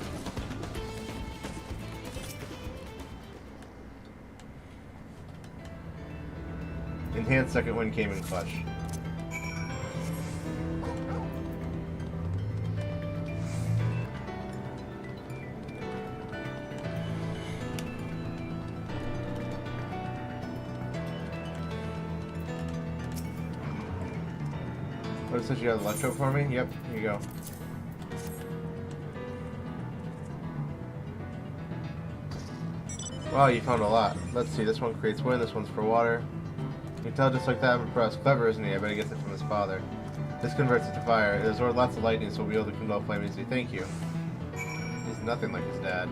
Enhanced second wind came in clutch. What, it says you got electro for me? Yep, here you go. Wow, you found a lot. Let's see, this one creates wind, this one's for water. You can tell just like that, I'm impressed. Clever, isn't he? I bet he gets it from his father. This converts it to fire. It absorbs lots of lightning, so we'll be able to kindle a flame easily. Thank you. He's nothing like his dad.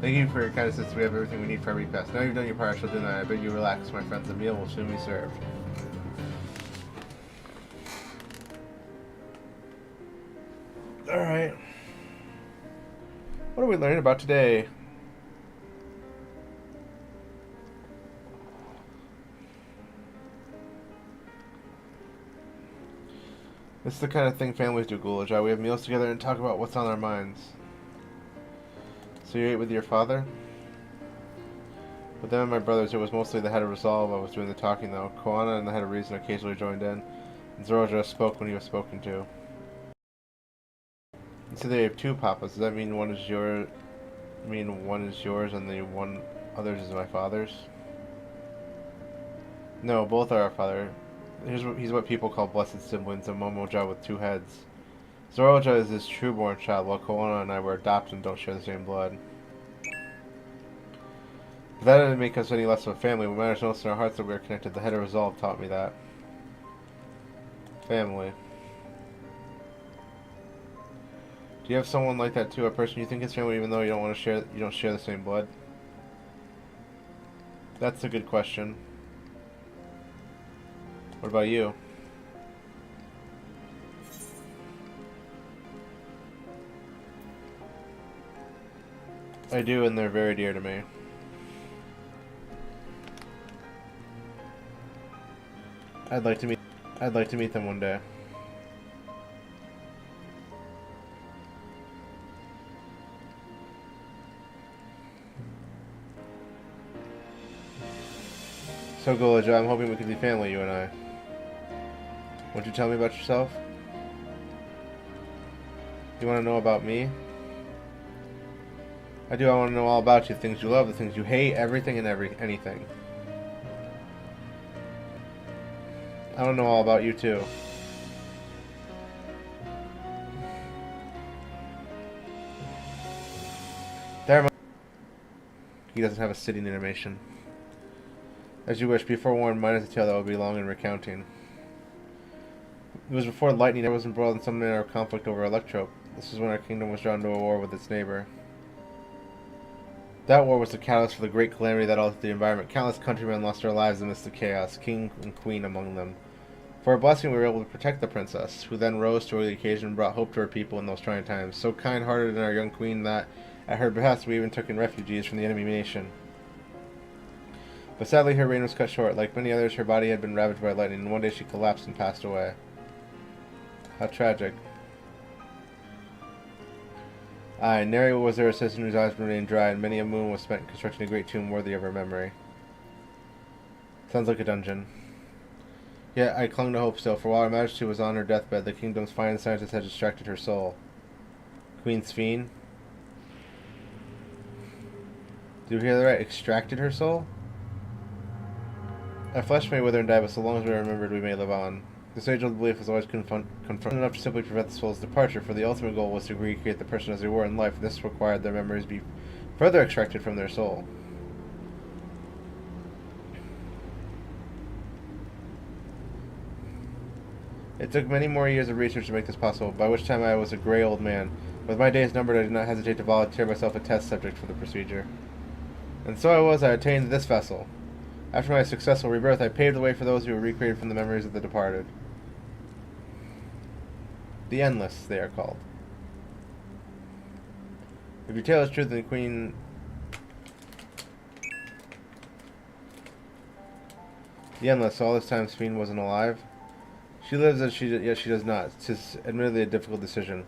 Thank you for your kindness, since we have everything we need for our repast. Now you've done your part, I shall do that. I beg you relax, my friends. The meal will soon be served. Alright. What are we learning about today? This is the kind of thing families do, Gulajah. We have meals together and talk about what's on our minds. So you ate with your father? With them and my brothers, it was mostly the head of resolve. I was doing the talking, though. Koana and the head of reason occasionally joined in. And Zoroja spoke when he was spoken to. You said they have two papas. Does that mean one is yours and the one others is my father's? No, both are our father. He's what people call blessed siblings, a Momoja with two heads. Zoroja is his true-born child, while Koana and I were adopted and don't share the same blood. But that didn't make us any less of a family. What matters most in our hearts that we are connected. The head of resolve taught me that. Family. Do you have someone like that too? A person you think is family even though you don't share the same blood? That's a good question. What about you? I do, and they're very dear to me. I'd like to meet them one day. So Gulajah, I'm hoping we can be family, you and I. Won't you tell me about yourself? You want to know about me? I do. I want to know all about you. The things you love, the things you hate, everything and anything. I want to know all about you too. There. He doesn't have a sitting animation. As you wish. Be forewarned. Mine is a tale that will be long in recounting. It was before lightning. I was embroiled in some manner of conflict over Electrope. This is when our kingdom was drawn to a war with its neighbor. That war was the catalyst for the great calamity that altered the environment. Countless countrymen lost their lives amidst the chaos, king and queen among them. For a blessing, we were able to protect the princess, who then rose to the occasion and brought hope to her people in those trying times. So kind-hearted in our young queen that, at her behest, we even took in refugees from the enemy nation. But sadly, her reign was cut short. Like many others, her body had been ravaged by lightning, and one day she collapsed and passed away. How tragic. Aye, Neri was their assistant whose eyes remained dry, and many a moon was spent constructing a great tomb worthy of her memory. Sounds like a dungeon. Yet I clung to hope still, for while Her Majesty was on her deathbed, the kingdom's fine scientists had extracted her soul. Queen Sphene? Did we hear that right? Extracted her soul? Our flesh may wither and die, but so long as we are remembered, we may live on. This age-old belief was always confronted enough to simply prevent the soul's departure, for the ultimate goal was to recreate the person as they were in life, and this required their memories be further extracted from their soul. It took many more years of research to make this possible, by which time I was a gray old man. With my days numbered, I did not hesitate to volunteer myself a test subject for the procedure. And so I attained this vessel. After my successful rebirth, I paved the way for those who were recreated from the memories of the departed. The Endless, they are called. If your tale is true, then the Queen... The Endless, all this time Sphene wasn't alive. She lives as yet she does not. 'Tis admittedly a difficult decision.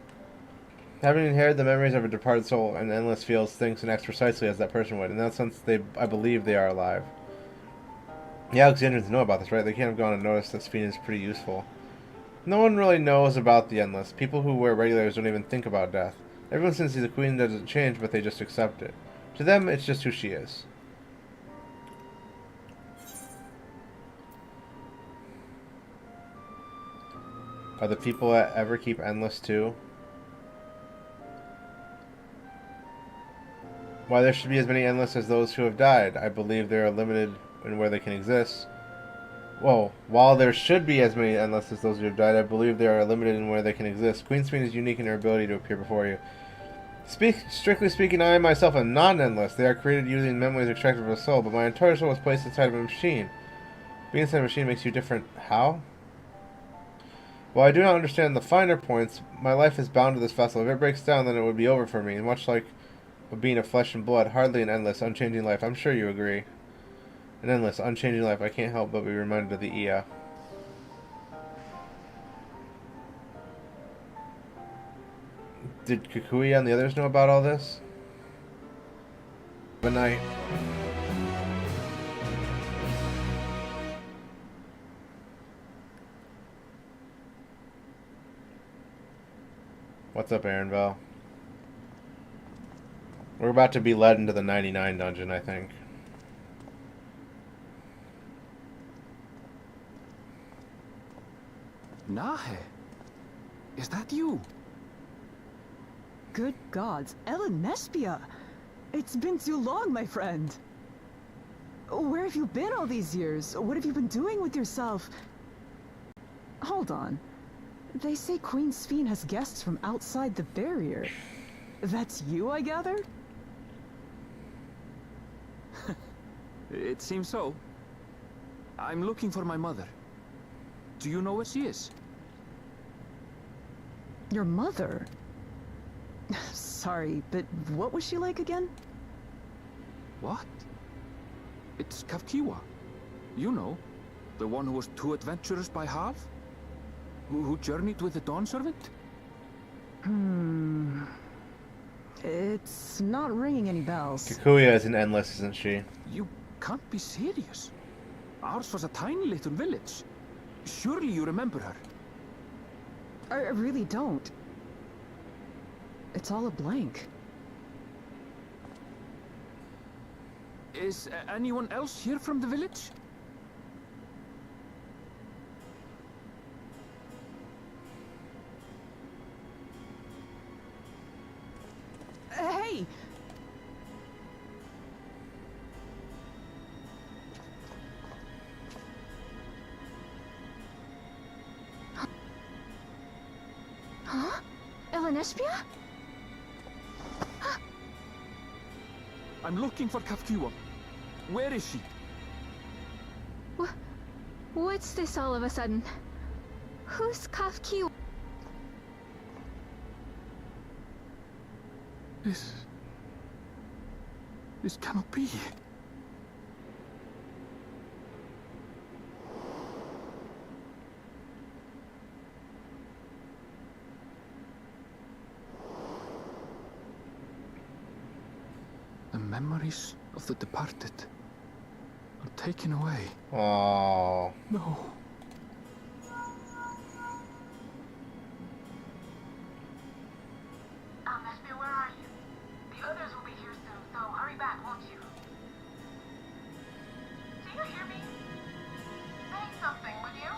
Having inherited the memories of a departed soul, an endless feels, thinks, and acts precisely as that person would. In that sense, I believe they are alive. The Alexandrians know about this, right? They can't have gone unnoticed that Sphene is pretty useful. No one really knows about the Endless. People who wear regulars don't even think about death. Everyone since he's a queen doesn't change, but they just accept it. To them, it's just who she is. Are the people at Everkeep endless too? Why there should be as many endless as those who have died. I believe they are limited in where they can exist. Whoa. While there should be as many endless as those who have died, I believe they are limited in where they can exist. Queen Sphene is unique in her ability to appear before you. Strictly speaking, I myself am non-endless. They are created using memories extracted from a soul, but my entire soul was placed inside of a machine. Being inside a machine makes you different. How? While I do not understand the finer points, my life is bound to this vessel. If it breaks down, then it would be over for me, much like a being of flesh and blood, hardly an endless, unchanging life. I'm sure you agree. An endless, unchanging life. I can't help but be reminded of the Ia. Did Kikuya and the others know about all this? Good night. What's up, Aaronville? We're about to be led into the 99 dungeon, I think. Nahe, is that you? Good gods, Ellen Nespia! It's been too long, my friend. Where have you been all these years? What have you been doing with yourself? Hold on. They say Queen Sphene has guests from outside the barrier. That's you, I gather? It seems so. I'm looking for my mother. Do you know where she is? Your mother? Sorry, but what was she like again? What? It's Kafkiwa. You know, the one who was too adventurous by half? Who journeyed with the Dawn Servant? It's not ringing any bells. Kikuya is an endless, isn't she? You can't be serious. Ours was a tiny little village. Surely you remember her. I really don't. It's all a blank. Is anyone else here from the village? Hey! Huh? Ellen Espia? I'm looking for Kafkiwa. Where is she? What's this all of a sudden? Who's Kafkiwa? This cannot be. The memories of the departed are taken away. Oh. No. MSQ, where are you? The others will be here soon, so hurry back, won't you? Do you hear me? Say something, would you?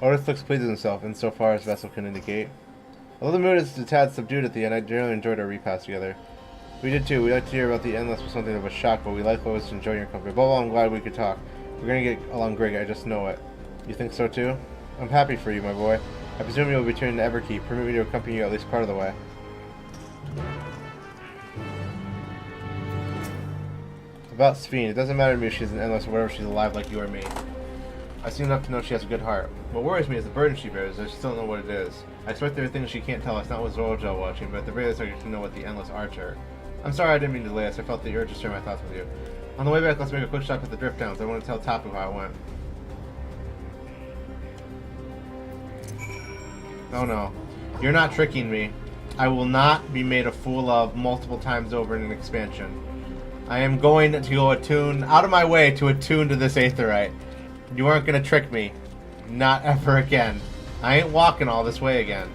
Otis looks pleased with himself, insofar as Vessel can indicate. Although the mood is a tad subdued at the end, I generally enjoyed our repast together. We did too. We liked to hear about the Endless was something of a shock, but we likewise was enjoying your company. Above all, I'm glad we could talk. We're gonna get along great, I just know it. You think so too? I'm happy for you, my boy. I presume you'll be returning to Everkeep. Permit me to accompany you at least part of the way. About Sphene, it doesn't matter to me if she's an Endless or whatever, she's alive like you or me. I see enough to know she has a good heart. What worries me is the burden she bears. I still don't know what it is. I expect there are things she can't tell us, not with Zorojel watching, but at the very least I get to know what the Endless are to her. I'm sorry I didn't mean to delay us. I felt the urge to share my thoughts with you. On the way back, let's make a quick stop at the Drift Towns. I want to tell Tapu how it went. Oh no. You're not tricking me. I will not be made a fool of multiple times over in an expansion. I am going to go out of my way to attune to this Aetheryte. You aren't going to trick me. Not ever again. I ain't walking all this way again.